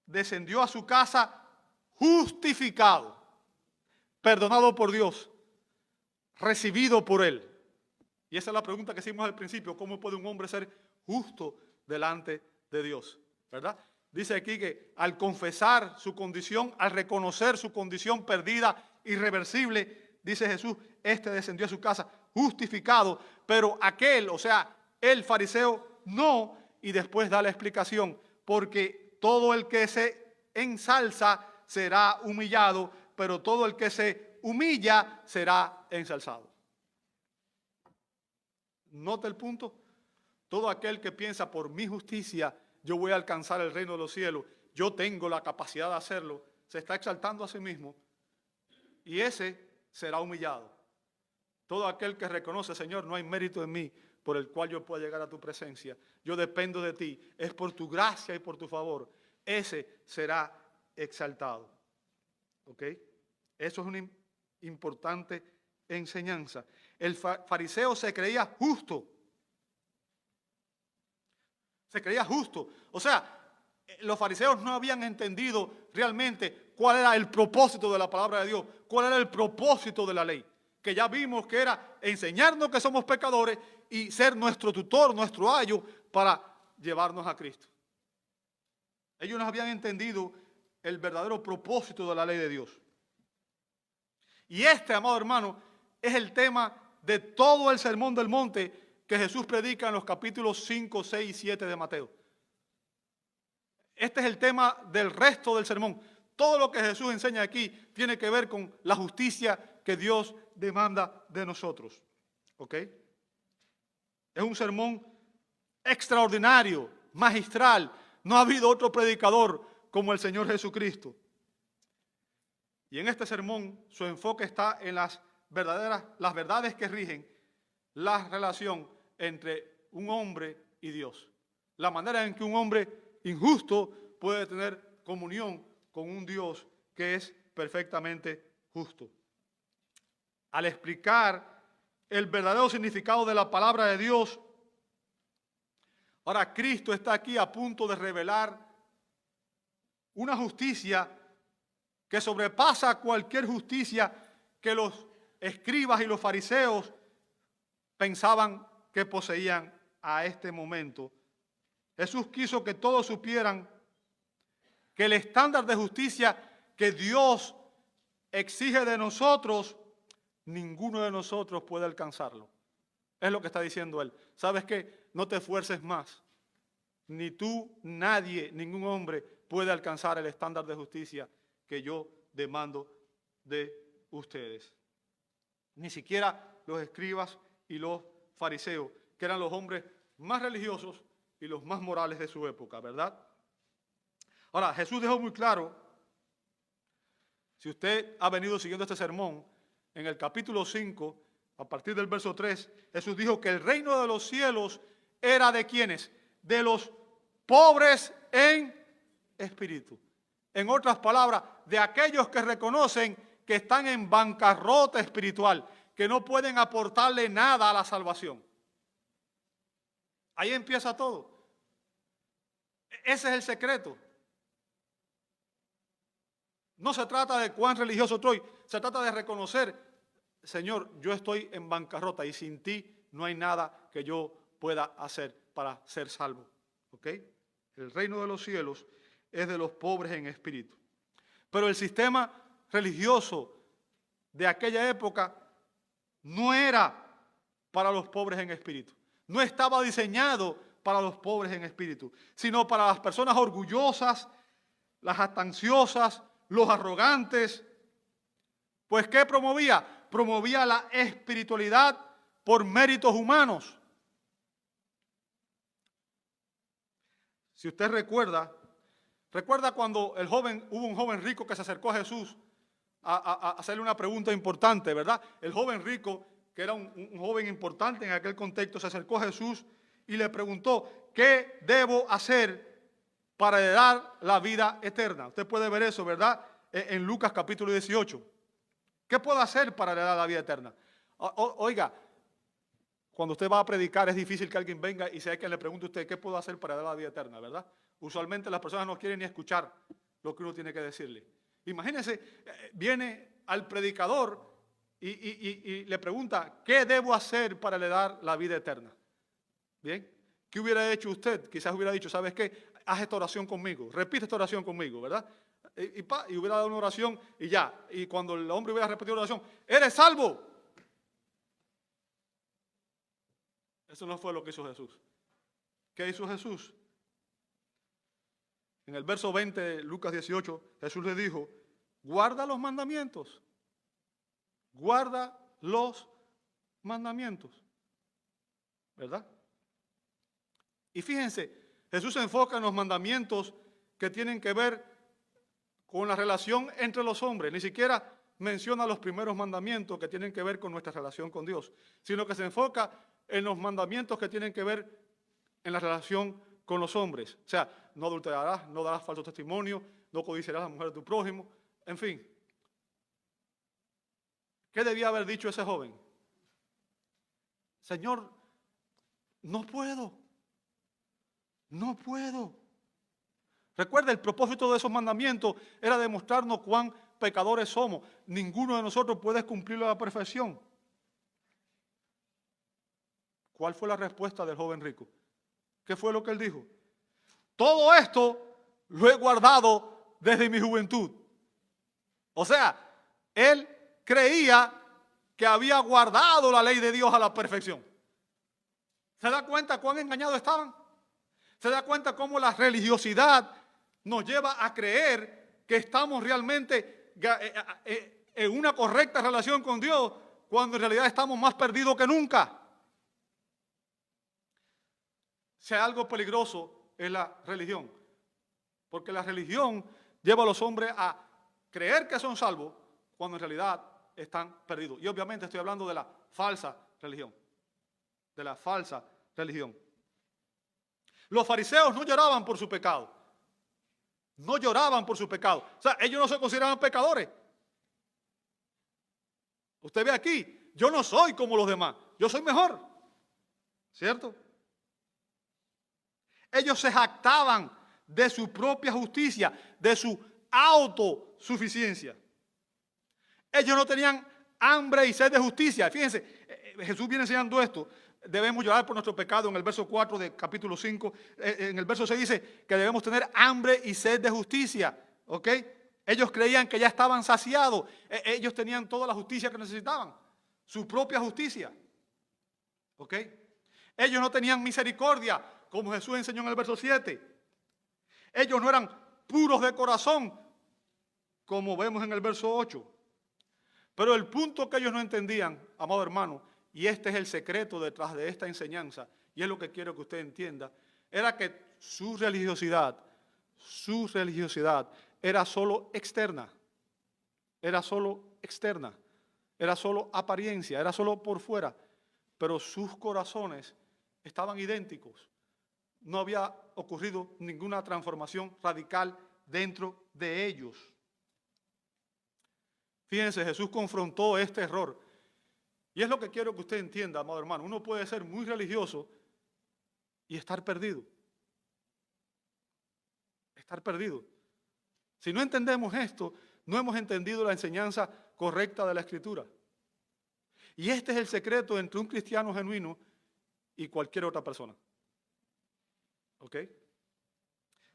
descendió a su casa justificado, perdonado por Dios, recibido por Él. Y esa es la pregunta que hicimos al principio, ¿cómo puede un hombre ser justo delante de Dios? ¿Verdad? Dice aquí que al confesar su condición, al reconocer su condición perdida, irreversible, dice Jesús, descendió a su casa justificado, pero aquel, o sea, el fariseo, no, y después da la explicación, porque todo el que se ensalza será humillado, pero todo el que se humilla será ensalzado. ¿Nota el punto? Todo aquel que piensa por mi justicia yo voy a alcanzar el reino de los cielos, yo tengo la capacidad de hacerlo, se está exaltando a sí mismo y ese será humillado. Todo aquel que reconoce, Señor, no hay mérito en mí por el cual yo pueda llegar a tu presencia, yo dependo de ti, es por tu gracia y por tu favor, ese será exaltado. ¿Ok? Eso es una importante enseñanza. El fariseo se creía justo. Se creía justo. O sea, los fariseos no habían entendido realmente cuál era el propósito de la palabra de Dios, cuál era el propósito de la ley. Que ya vimos que era enseñarnos que somos pecadores y ser nuestro tutor, nuestro ayo para llevarnos a Cristo. Ellos no habían entendido el verdadero propósito de la ley de Dios. Y este, amado hermano, es el tema de todo el Sermón del Monte que Jesús predica en los capítulos 5, 6 y 7 de Mateo. Este es el tema del resto del sermón. Todo lo que Jesús enseña aquí tiene que ver con la justicia que Dios demanda de nosotros. ¿Ok? Es un sermón extraordinario, magistral. No ha habido otro predicador como el Señor Jesucristo. Y en este sermón su enfoque está en las verdades que rigen la relación entre un hombre y Dios. La manera en que un hombre injusto puede tener comunión con un Dios que es perfectamente justo. Al explicar el verdadero significado de la palabra de Dios, ahora Cristo está aquí a punto de revelar una justicia que sobrepasa cualquier justicia que los escribas y los fariseos pensaban que poseían a este momento. Jesús quiso que todos supieran que el estándar de justicia que Dios exige de nosotros, ninguno de nosotros puede alcanzarlo. Es lo que está diciendo él. ¿Sabes qué? No te esfuerces más. Ni tú, nadie, ningún hombre puede alcanzar el estándar de justicia que yo demando de ustedes. Ni siquiera los escribas y los fariseos, que eran los hombres más religiosos y los más morales de su época, ¿verdad? Ahora, Jesús dejó muy claro, si usted ha venido siguiendo este sermón, en el capítulo 5, a partir del verso 3, Jesús dijo que el reino de los cielos era de ¿quiénes? De los pobres en espíritu. En otras palabras, de aquellos que reconocen que están en bancarrota espiritual, que no pueden aportarle nada a la salvación. Ahí empieza todo. Ese es el secreto. No se trata de cuán religioso estoy, se trata de reconocer, Señor, yo estoy en bancarrota y sin ti no hay nada que yo pueda hacer para ser salvo. ¿Ok? El reino de los cielos es de los pobres en espíritu. Pero el sistema religioso de aquella época no era para los pobres en espíritu. No estaba diseñado para los pobres en espíritu, sino para las personas orgullosas, las jactanciosas, los arrogantes. Pues ¿qué promovía? Promovía la espiritualidad por méritos humanos. Si usted recuerda cuando hubo un joven rico que se acercó a Jesús a hacerle una pregunta importante, ¿verdad? El joven rico, que era un joven importante en aquel contexto, se acercó a Jesús y le preguntó, ¿qué debo hacer para heredar la vida eterna? Usted puede ver eso, ¿verdad? En Lucas capítulo 18. ¿Qué puedo hacer para heredar la vida eterna? Oiga, cuando usted va a predicar es difícil que alguien venga y sea quien le pregunte a usted, ¿qué puedo hacer para heredar la vida eterna? ¿Verdad? Usualmente las personas no quieren ni escuchar lo que uno tiene que decirle. Imagínense, viene al predicador y le pregunta, ¿qué debo hacer para heredar la vida eterna? Bien, ¿qué hubiera hecho usted? Quizás hubiera dicho, ¿sabes qué? Haz esta oración conmigo, repite esta oración conmigo, ¿verdad? Y hubiera dado una oración y ya. Y cuando el hombre hubiera repetido la oración, ¡eres salvo! Eso no fue lo que hizo Jesús. ¿Qué hizo Jesús? En el verso 20 de Lucas 18, Jesús le dijo, guarda los mandamientos. Guarda los mandamientos. ¿Verdad? Y fíjense, Jesús se enfoca en los mandamientos que tienen que ver con la relación entre los hombres. Ni siquiera menciona los primeros mandamientos que tienen que ver con nuestra relación con Dios, sino que se enfoca en los mandamientos que tienen que ver en la relación con los hombres. O sea, no adulterarás, no darás falso testimonio, no codiciarás a la mujer de tu prójimo, en fin. ¿Qué debía haber dicho ese joven? Señor, no puedo. No puedo. Recuerda, el propósito de esos mandamientos era demostrarnos cuán pecadores somos. Ninguno de nosotros puede cumplirlo a la perfección. ¿Cuál fue la respuesta del joven rico? ¿Qué fue lo que él dijo? Todo esto lo he guardado desde mi juventud. O sea, él creía que había guardado la ley de Dios a la perfección. ¿Se da cuenta cuán engañados estaban? ¿Se da cuenta cómo la religiosidad nos lleva a creer que estamos realmente en una correcta relación con Dios, cuando en realidad estamos más perdidos que nunca? Si hay algo peligroso es la religión, porque la religión lleva a los hombres a creer que son salvos cuando en realidad están perdidos. Y obviamente estoy hablando de la falsa religión, de la falsa religión. Los fariseos no lloraban por su pecado, no lloraban por su pecado. O sea, ellos no se consideraban pecadores. Usted ve aquí, yo no soy como los demás, yo soy mejor, ¿cierto? Ellos se jactaban de su propia justicia, de su autosuficiencia. Ellos no tenían hambre y sed de justicia. Fíjense, Jesús viene enseñando esto. Debemos llorar por nuestro pecado en el verso 4 de capítulo 5. En el verso 6 dice que debemos tener hambre y sed de justicia. ¿Ok? Ellos creían que ya estaban saciados. Ellos tenían toda la justicia que necesitaban. Su propia justicia. ¿Ok? Ellos no tenían misericordia, como Jesús enseñó en el verso 7. Ellos no eran puros de corazón, como vemos en el verso 8. Pero el punto que ellos no entendían, amado hermano, y este es el secreto detrás de esta enseñanza, y es lo que quiero que usted entienda, era que su religiosidad era solo externa, era solo apariencia, era solo por fuera, pero sus corazones estaban idénticos. No había ocurrido ninguna transformación radical dentro de ellos. Fíjense, Jesús confrontó este error. Y es lo que quiero que usted entienda, amado hermano. Uno puede ser muy religioso y estar perdido. Estar perdido. Si no entendemos esto, no hemos entendido la enseñanza correcta de la Escritura. Y este es el secreto entre un cristiano genuino y cualquier otra persona. ¿Ok?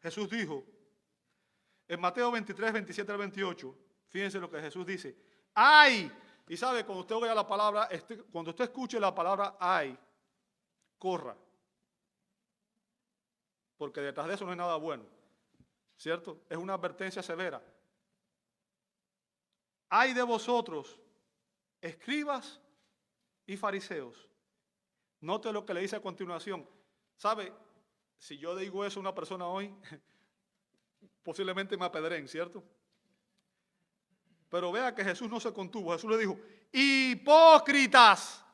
Jesús dijo en Mateo 23, 27 al 28, fíjense lo que Jesús dice. ¡Ay! Y sabe, cuando usted oiga la palabra, cuando usted escuche la palabra ay, corra. Porque detrás de eso no hay nada bueno. ¿Cierto? Es una advertencia severa. Ay de vosotros, escribas y fariseos. Note lo que le dice a continuación. ¿Sabe? Si yo digo eso a una persona hoy, posiblemente me apedreen, ¿cierto? Pero vea que Jesús no se contuvo. Jesús le dijo, hipócritas.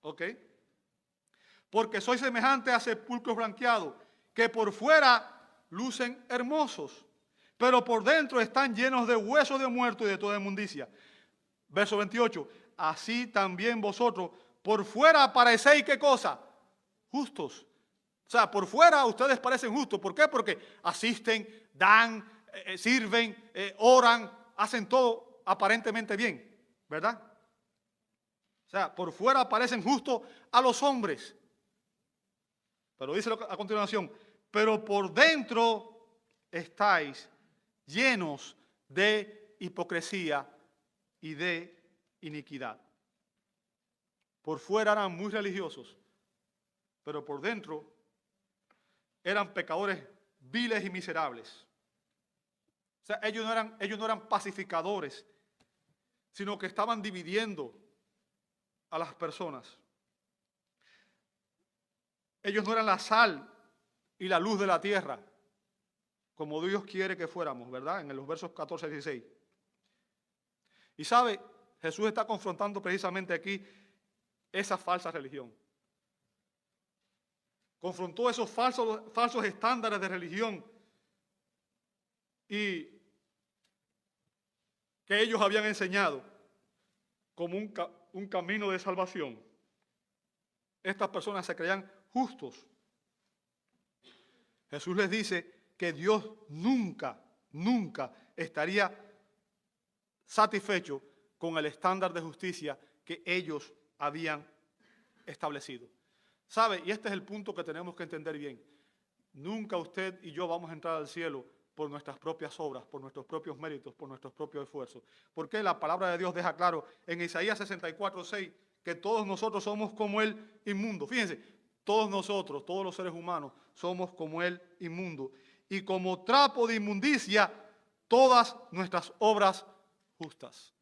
¿Ok? Porque sois semejantes a sepulcros blanqueados, que por fuera lucen hermosos, pero por dentro están llenos de huesos de muertos y de toda inmundicia. Verso 28, así también vosotros, por fuera parecéis, ¿qué cosa? Justos. O sea, por fuera ustedes parecen justos. ¿Por qué? Porque asisten, dan, sirven, oran, hacen todo aparentemente bien, ¿verdad? O sea, por fuera parecen justos a los hombres. Pero dice a continuación, pero por dentro estáis llenos de hipocresía y de iniquidad. Por fuera eran muy religiosos, pero por dentro eran pecadores viles y miserables. O sea, ellos no eran pacificadores, sino que estaban dividiendo a las personas. Ellos no eran la sal y la luz de la tierra, como Dios quiere que fuéramos, ¿verdad? En los versos 14 y 16. Y sabe, Jesús está confrontando precisamente aquí esa falsa religión. Confrontó esos falsos estándares de religión y que ellos habían enseñado como un camino de salvación. Estas personas se creían justos. Jesús les dice que Dios nunca estaría satisfecho con el estándar de justicia que ellos habían establecido. ¿Sabe? Y este es el punto que tenemos que entender bien. Nunca usted y yo vamos a entrar al cielo por nuestras propias obras, por nuestros propios méritos, por nuestros propios esfuerzos. Porque la palabra de Dios deja claro en Isaías 64:6 que todos nosotros somos como el inmundo. Fíjense, todos nosotros, todos los seres humanos, somos como el inmundo. Y como trapo de inmundicia, todas nuestras obras justas.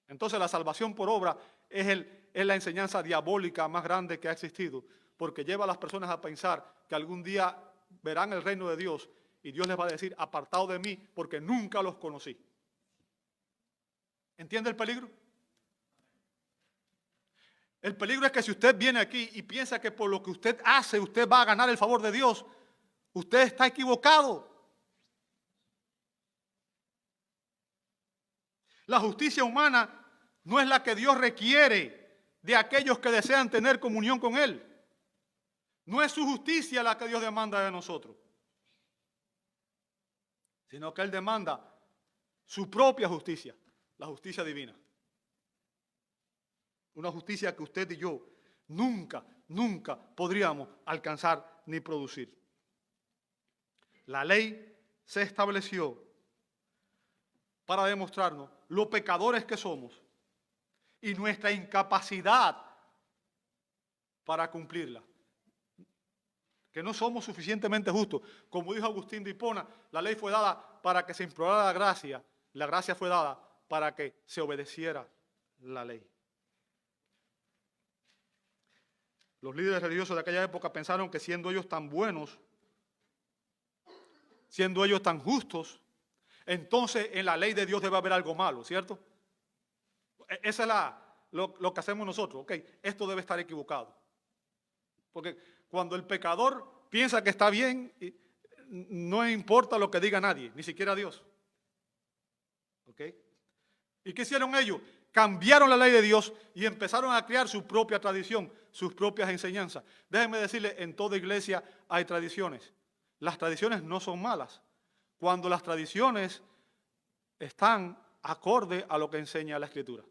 Entonces la salvación por obra es la enseñanza diabólica más grande que ha existido, porque lleva a las personas a pensar que algún día verán el reino de Dios y Dios les va a decir, apartado de mí, porque nunca los conocí. ¿Entiende el peligro? El peligro es que si usted viene aquí y piensa que por lo que usted hace, usted va a ganar el favor de Dios, usted está equivocado. La justicia humana no es la que Dios requiere de aquellos que desean tener comunión con Él. No es su justicia la que Dios demanda de nosotros, sino que Él demanda su propia justicia, la justicia divina. Una justicia que usted y yo nunca podríamos alcanzar ni producir. La ley se estableció para demostrarnos lo pecadores que somos y nuestra incapacidad para cumplirla. Que no somos suficientemente justos. Como dijo Agustín de Hipona, la ley fue dada para que se implorara la gracia fue dada para que se obedeciera la ley. Los líderes religiosos de aquella época pensaron que siendo ellos tan buenos, siendo ellos tan justos, entonces en la ley de Dios debe haber algo malo, ¿cierto? Esa es lo que hacemos nosotros. Ok, esto debe estar equivocado. Porque cuando el pecador piensa que está bien, no importa lo que diga nadie, ni siquiera Dios. ¿Ok? ¿Y qué hicieron ellos? Cambiaron la ley de Dios y empezaron a crear su propia tradición, sus propias enseñanzas. Déjenme decirles, en toda iglesia hay tradiciones. Las tradiciones no son malas. Cuando las tradiciones están acorde a lo que enseña la Escritura.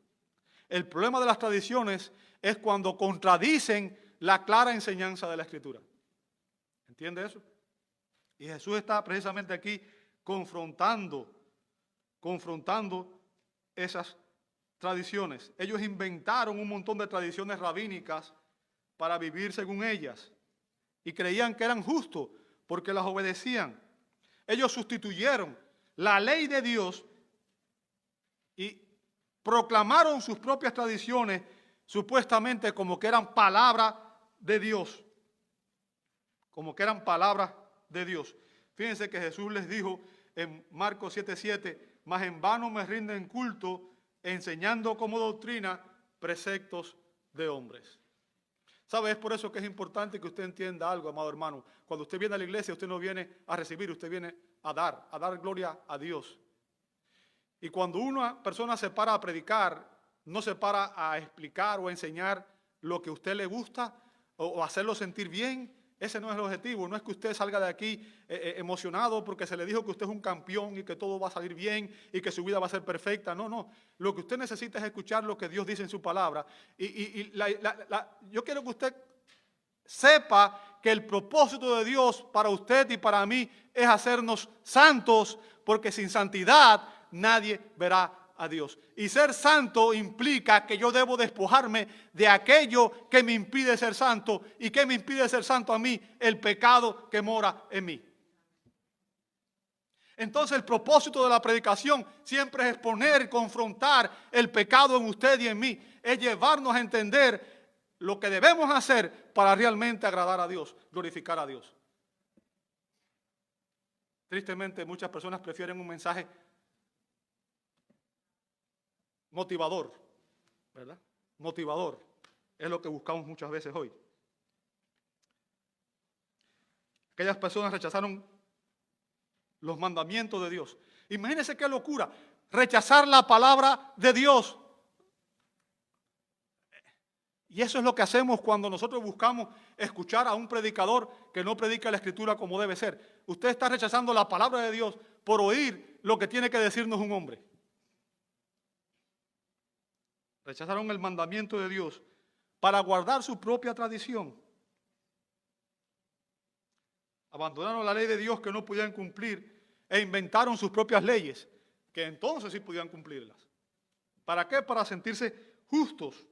El problema de las tradiciones es cuando contradicen la clara enseñanza de la Escritura. ¿Entiende eso? Y Jesús está precisamente aquí confrontando esas tradiciones. Ellos inventaron un montón de tradiciones rabínicas para vivir según ellas y creían que eran justos porque las obedecían. Ellos sustituyeron la ley de Dios y proclamaron sus propias tradiciones supuestamente como que eran palabras de Dios. Como que eran palabras de Dios. Fíjense que Jesús les dijo en Marcos 7:7, mas en vano me rinden culto enseñando como doctrina preceptos de hombres. ¿Sabe? Es por eso que es importante que usted entienda algo, amado hermano. Cuando usted viene a la iglesia, usted no viene a recibir, usted viene a dar gloria a Dios. Y cuando una persona se para a predicar, no se para a explicar o a enseñar lo que a usted le gusta o hacerlo sentir bien. Ese no es el objetivo. No es que usted salga de aquí emocionado porque se le dijo que usted es un campeón y que todo va a salir bien y que su vida va a ser perfecta. No, no. Lo que usted necesita es escuchar lo que Dios dice en su palabra. Yo quiero que usted sepa que el propósito de Dios para usted y para mí es hacernos santos, porque sin santidad nadie verá a Dios. Y ser santo implica que yo debo despojarme de aquello que me impide ser santo. ¿Y qué me impide ser santo a mí? El pecado que mora en mí. Entonces el propósito de la predicación siempre es exponer, confrontar el pecado en usted y en mí. Es llevarnos a entender lo que debemos hacer para realmente agradar a Dios, glorificar a Dios. Tristemente muchas personas prefieren un mensaje motivador, ¿verdad? Motivador es lo que buscamos muchas veces hoy. Aquellas personas rechazaron los mandamientos de Dios. Imagínense qué locura, rechazar la palabra de Dios. Y eso es lo que hacemos cuando nosotros buscamos escuchar a un predicador que no predica la Escritura como debe ser. Usted está rechazando la palabra de Dios por oír lo que tiene que decirnos un hombre. Rechazaron el mandamiento de Dios para guardar su propia tradición. Abandonaron la ley de Dios que no podían cumplir e inventaron sus propias leyes, que entonces sí podían cumplirlas. ¿Para qué? Para sentirse justos.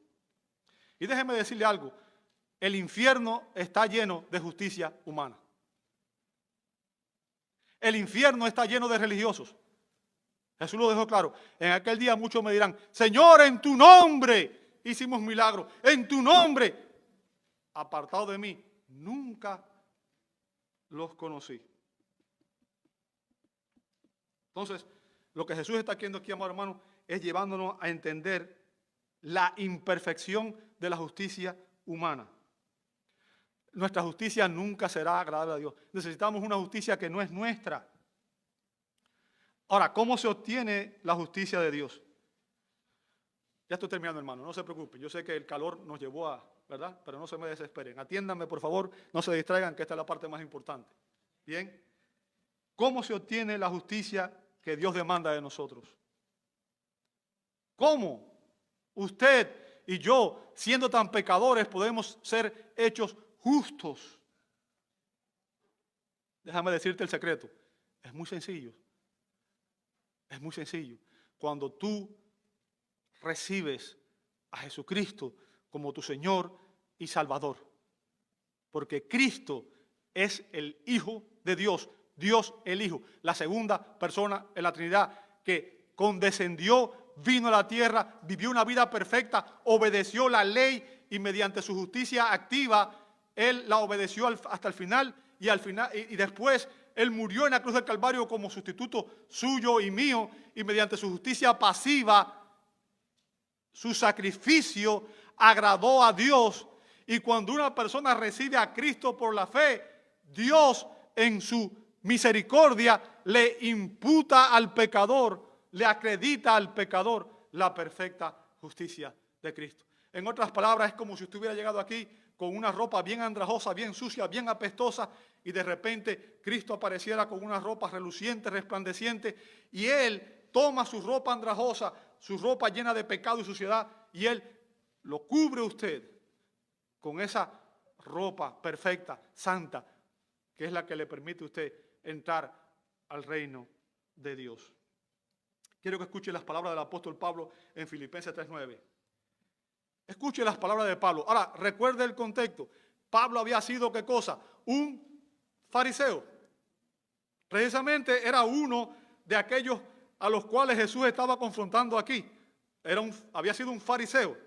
Y déjeme decirle algo, el infierno está lleno de justicia humana. El infierno está lleno de religiosos. Jesús lo dejó claro. En aquel día muchos me dirán, Señor, en tu nombre hicimos milagros, en tu nombre. Apartado de mí, nunca los conocí. Entonces, lo que Jesús está haciendo aquí, amado hermano, es llevándonos a entender la imperfección de la justicia humana. Nuestra justicia nunca será agradable a Dios. Necesitamos una justicia que no es nuestra. Ahora, ¿cómo se obtiene la justicia de Dios? Ya estoy terminando, hermano, no se preocupen. Yo sé que el calor nos llevó a, ¿verdad? Pero no se me desesperen. Atiéndanme, por favor, no se distraigan, que esta es la parte más importante. Bien. ¿Cómo se obtiene la justicia que Dios demanda de nosotros? ¿Cómo usted y yo, siendo tan pecadores, podemos ser hechos justos? Déjame decirte el secreto. Es muy sencillo. Es muy sencillo. Cuando tú recibes a Jesucristo como tu Señor y Salvador. Porque Cristo es el Hijo de Dios. Dios el Hijo, la segunda persona en la Trinidad, que condescendió, vino a la tierra, vivió una vida perfecta, obedeció la ley y mediante su justicia activa, Él la obedeció hasta el final y después Él murió en la cruz del Calvario como sustituto suyo y mío y mediante su justicia pasiva, su sacrificio agradó a Dios. Y cuando una persona recibe a Cristo por la fe, Dios en su misericordia le imputa al pecador, le acredita al pecador la perfecta justicia de Cristo. En otras palabras, es como si usted hubiera llegado aquí con una ropa bien andrajosa, bien sucia, bien apestosa, y de repente Cristo apareciera con una ropa reluciente, resplandeciente, y Él toma su ropa andrajosa, su ropa llena de pecado y suciedad, y Él lo cubre a usted con esa ropa perfecta, santa, que es la que le permite a usted entrar al reino de Dios. Quiero que escuche las palabras del apóstol Pablo en Filipenses 3:9. Escuche las palabras de Pablo. Ahora, recuerde el contexto. Pablo había sido, ¿qué cosa? Un fariseo. Precisamente era uno de aquellos a los cuales Jesús estaba confrontando aquí. Había sido un fariseo.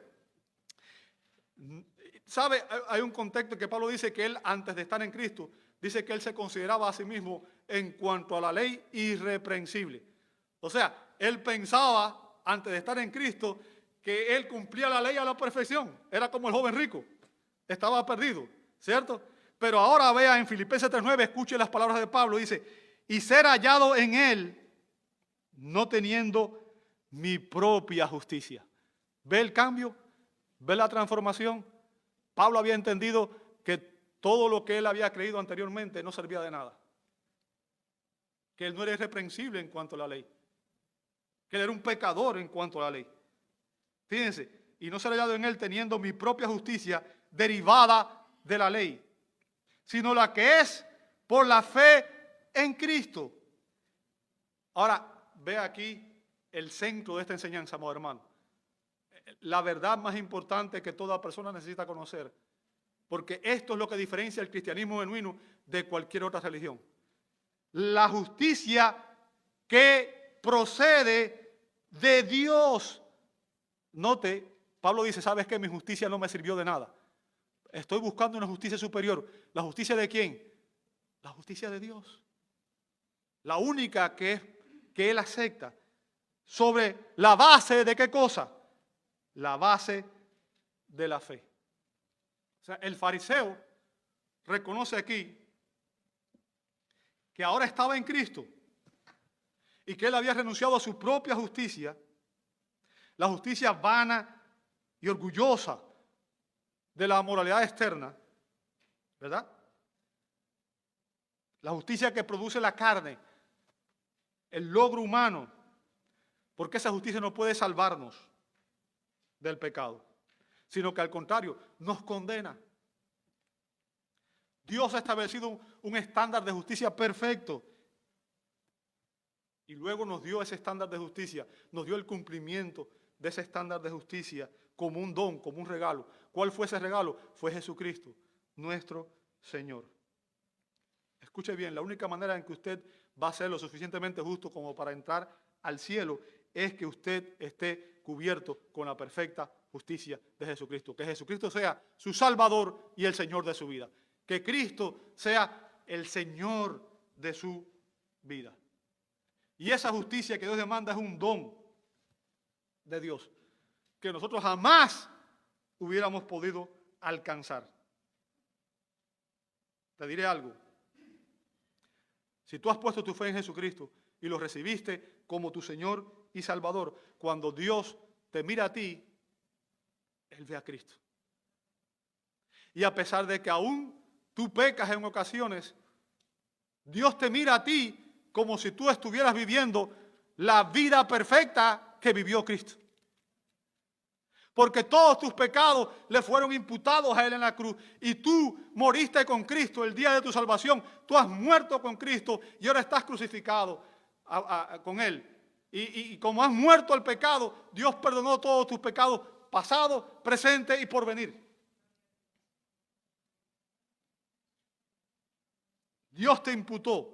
¿Sabe? Hay un contexto que Pablo dice que él, antes de estar en Cristo, dice que él se consideraba a sí mismo en cuanto a la ley irreprensible. O sea, él pensaba, antes de estar en Cristo, que él cumplía la ley a la perfección. Era como el joven rico. Estaba perdido, ¿cierto? Pero ahora vea en Filipenses 3:9, escuche las palabras de Pablo, dice, y ser hallado en él, no teniendo mi propia justicia. ¿Ve el cambio? ¿Ve la transformación? Pablo había entendido que todo lo que él había creído anteriormente no servía de nada. Que él no era irreprensible en cuanto a la ley. Que él era un pecador en cuanto a la ley. Fíjense, y no ser hallado en él teniendo mi propia justicia derivada de la ley, sino la que es por la fe en Cristo. Ahora, ve aquí el centro de esta enseñanza, amado hermano. La verdad más importante que toda persona necesita conocer, porque esto es lo que diferencia el cristianismo genuino de cualquier otra religión. La justicia que procede de Dios. Note, Pablo dice, ¿sabes qué? Mi justicia no me sirvió de nada. Estoy buscando una justicia superior. ¿La justicia de quién? La justicia de Dios. La única que él acepta. ¿Sobre la base de qué cosa? La base de la fe. O sea, el fariseo reconoce aquí que ahora estaba en Cristo y que él había renunciado a su propia justicia, la justicia vana y orgullosa de la moralidad externa, ¿verdad? La justicia que produce la carne, el logro humano, porque esa justicia no puede salvarnos del pecado, sino que al contrario, nos condena. Dios ha establecido un estándar de justicia perfecto y luego nos dio ese estándar de justicia, nos dio el cumplimiento de ese estándar de justicia como un don, como un regalo. ¿Cuál fue ese regalo? Fue Jesucristo, nuestro Señor. Escuche bien, la única manera en que usted va a ser lo suficientemente justo como para entrar al cielo es que usted esté cubierto con la perfecta justicia de Jesucristo. Que Jesucristo sea su Salvador y el Señor de su vida. Que Cristo sea el Señor de su vida. Y esa justicia que Dios demanda es un don de Dios, que nosotros jamás hubiéramos podido alcanzar. Te diré algo. Si tú has puesto tu fe en Jesucristo y lo recibiste como tu Señor y Salvador, cuando Dios te mira a ti, Él ve a Cristo. Y a pesar de que aún tú pecas en ocasiones, Dios te mira a ti como si tú estuvieras viviendo la vida perfecta que vivió Cristo. Porque todos tus pecados le fueron imputados a Él en la cruz. Y tú moriste con Cristo el día de tu salvación. Tú has muerto con Cristo y ahora estás crucificado con Él. Y como has muerto al pecado, Dios perdonó todos tus pecados, pasado, presente y por venir. Dios te imputó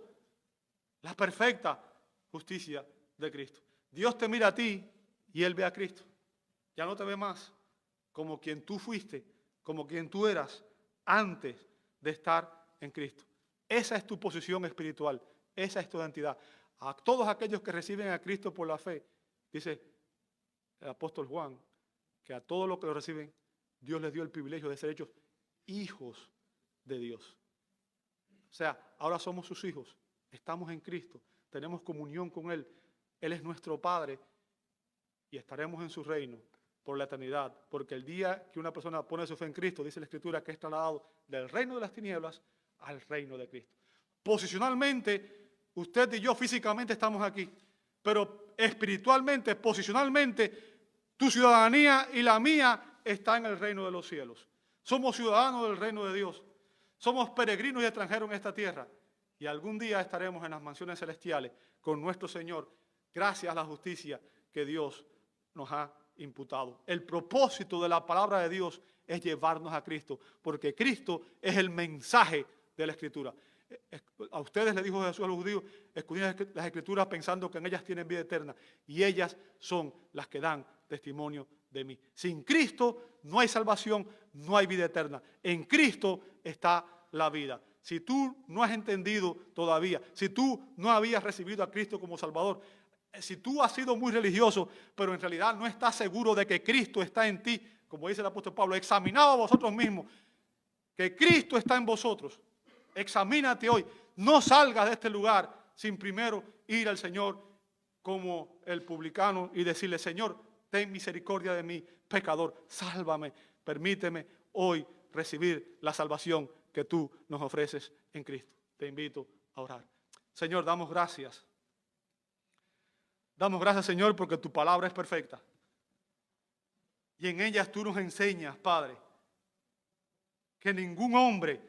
la perfecta justicia de Cristo. Dios te mira a ti y Él ve a Cristo. Ya no te ve más como quien tú fuiste, como quien tú eras antes de estar en Cristo. Esa es tu posición espiritual, esa es tu identidad. A todos aquellos que reciben a Cristo por la fe, dice el apóstol Juan, que a todos los que lo reciben, Dios les dio el privilegio de ser hechos hijos de Dios. O sea, ahora somos sus hijos, estamos en Cristo, tenemos comunión con Él, Él es nuestro Padre y estaremos en su reino por la eternidad, porque el día que una persona pone su fe en Cristo, dice la Escritura, que es trasladado del reino de las tinieblas al reino de Cristo. Posicionalmente, usted y yo físicamente estamos aquí, pero espiritualmente, posicionalmente, tu ciudadanía y la mía está en el reino de los cielos. Somos ciudadanos del reino de Dios, somos peregrinos y extranjeros en esta tierra, y algún día estaremos en las mansiones celestiales con nuestro Señor, gracias a la justicia que Dios nos ha imputado. El propósito de la palabra de Dios es llevarnos a Cristo, porque Cristo es el mensaje de la Escritura. A ustedes le dijo Jesús a los judíos, escudriñen las Escrituras pensando que en ellas tienen vida eterna, y ellas son las que dan testimonio de mí. Sin Cristo no hay salvación, no hay vida eterna. En Cristo está la vida. Si tú no has entendido todavía, si tú no habías recibido a Cristo como Salvador, si tú has sido muy religioso, pero en realidad no estás seguro de que Cristo está en ti, como dice el apóstol Pablo, examinaos a vosotros mismos, que Cristo está en vosotros. Examínate hoy. No salgas de este lugar sin primero ir al Señor como el publicano y decirle, Señor, ten misericordia de mí, pecador, sálvame, permíteme hoy recibir la salvación que tú nos ofreces en Cristo. Te invito a orar. Señor, damos gracias. Damos gracias, Señor, porque tu palabra es perfecta. Y en ellas tú nos enseñas, Padre, que ningún hombre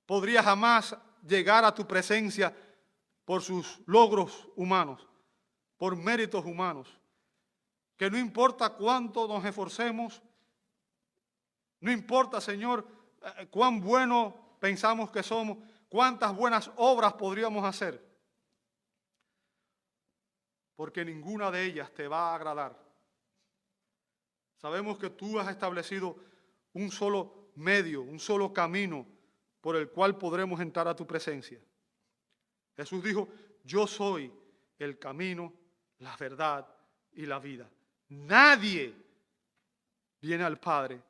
podría jamás llegar a tu presencia por sus logros humanos, por méritos humanos. Que no importa cuánto nos esforcemos, no importa, Señor, cuán buenos pensamos que somos, cuántas buenas obras podríamos hacer, porque ninguna de ellas te va a agradar. Sabemos que tú has establecido un solo medio, un solo camino por el cual podremos entrar a tu presencia. Jesús dijo, yo soy el camino, la verdad y la vida. Nadie viene al Padre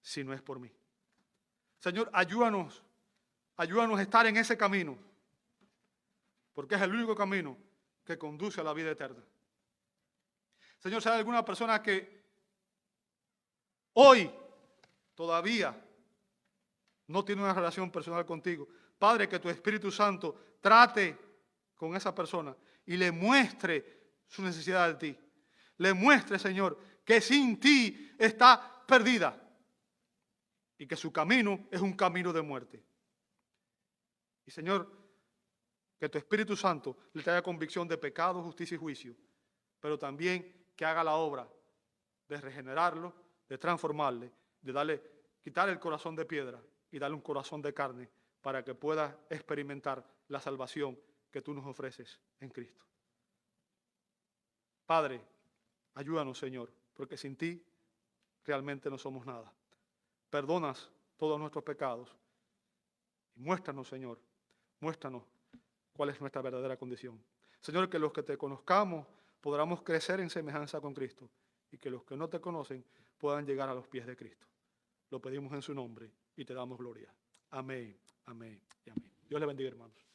si no es por mí. Señor, ayúdanos a estar en ese camino, porque es el único camino que conduce a la vida eterna. Señor, si hay alguna persona que hoy todavía no tiene una relación personal contigo. Padre, que tu Espíritu Santo trate con esa persona y le muestre su necesidad de ti. Le muestre, Señor, que sin ti está perdida y que su camino es un camino de muerte. Y, Señor, que tu Espíritu Santo le traiga convicción de pecado, justicia y juicio, pero también que haga la obra de regenerarlo, de transformarle, de quitarle el corazón de piedra y darle un corazón de carne para que pueda experimentar la salvación que tú nos ofreces en Cristo. Padre, ayúdanos, Señor, porque sin ti realmente no somos nada. Perdonas todos nuestros pecados y muéstranos, Señor, muéstranos cuál es nuestra verdadera condición. Señor, que los que te conozcamos podamos crecer en semejanza con Cristo y que los que no te conocen puedan llegar a los pies de Cristo. Lo pedimos en su nombre y te damos gloria. Amén, amén y amén. Dios le bendiga, hermanos.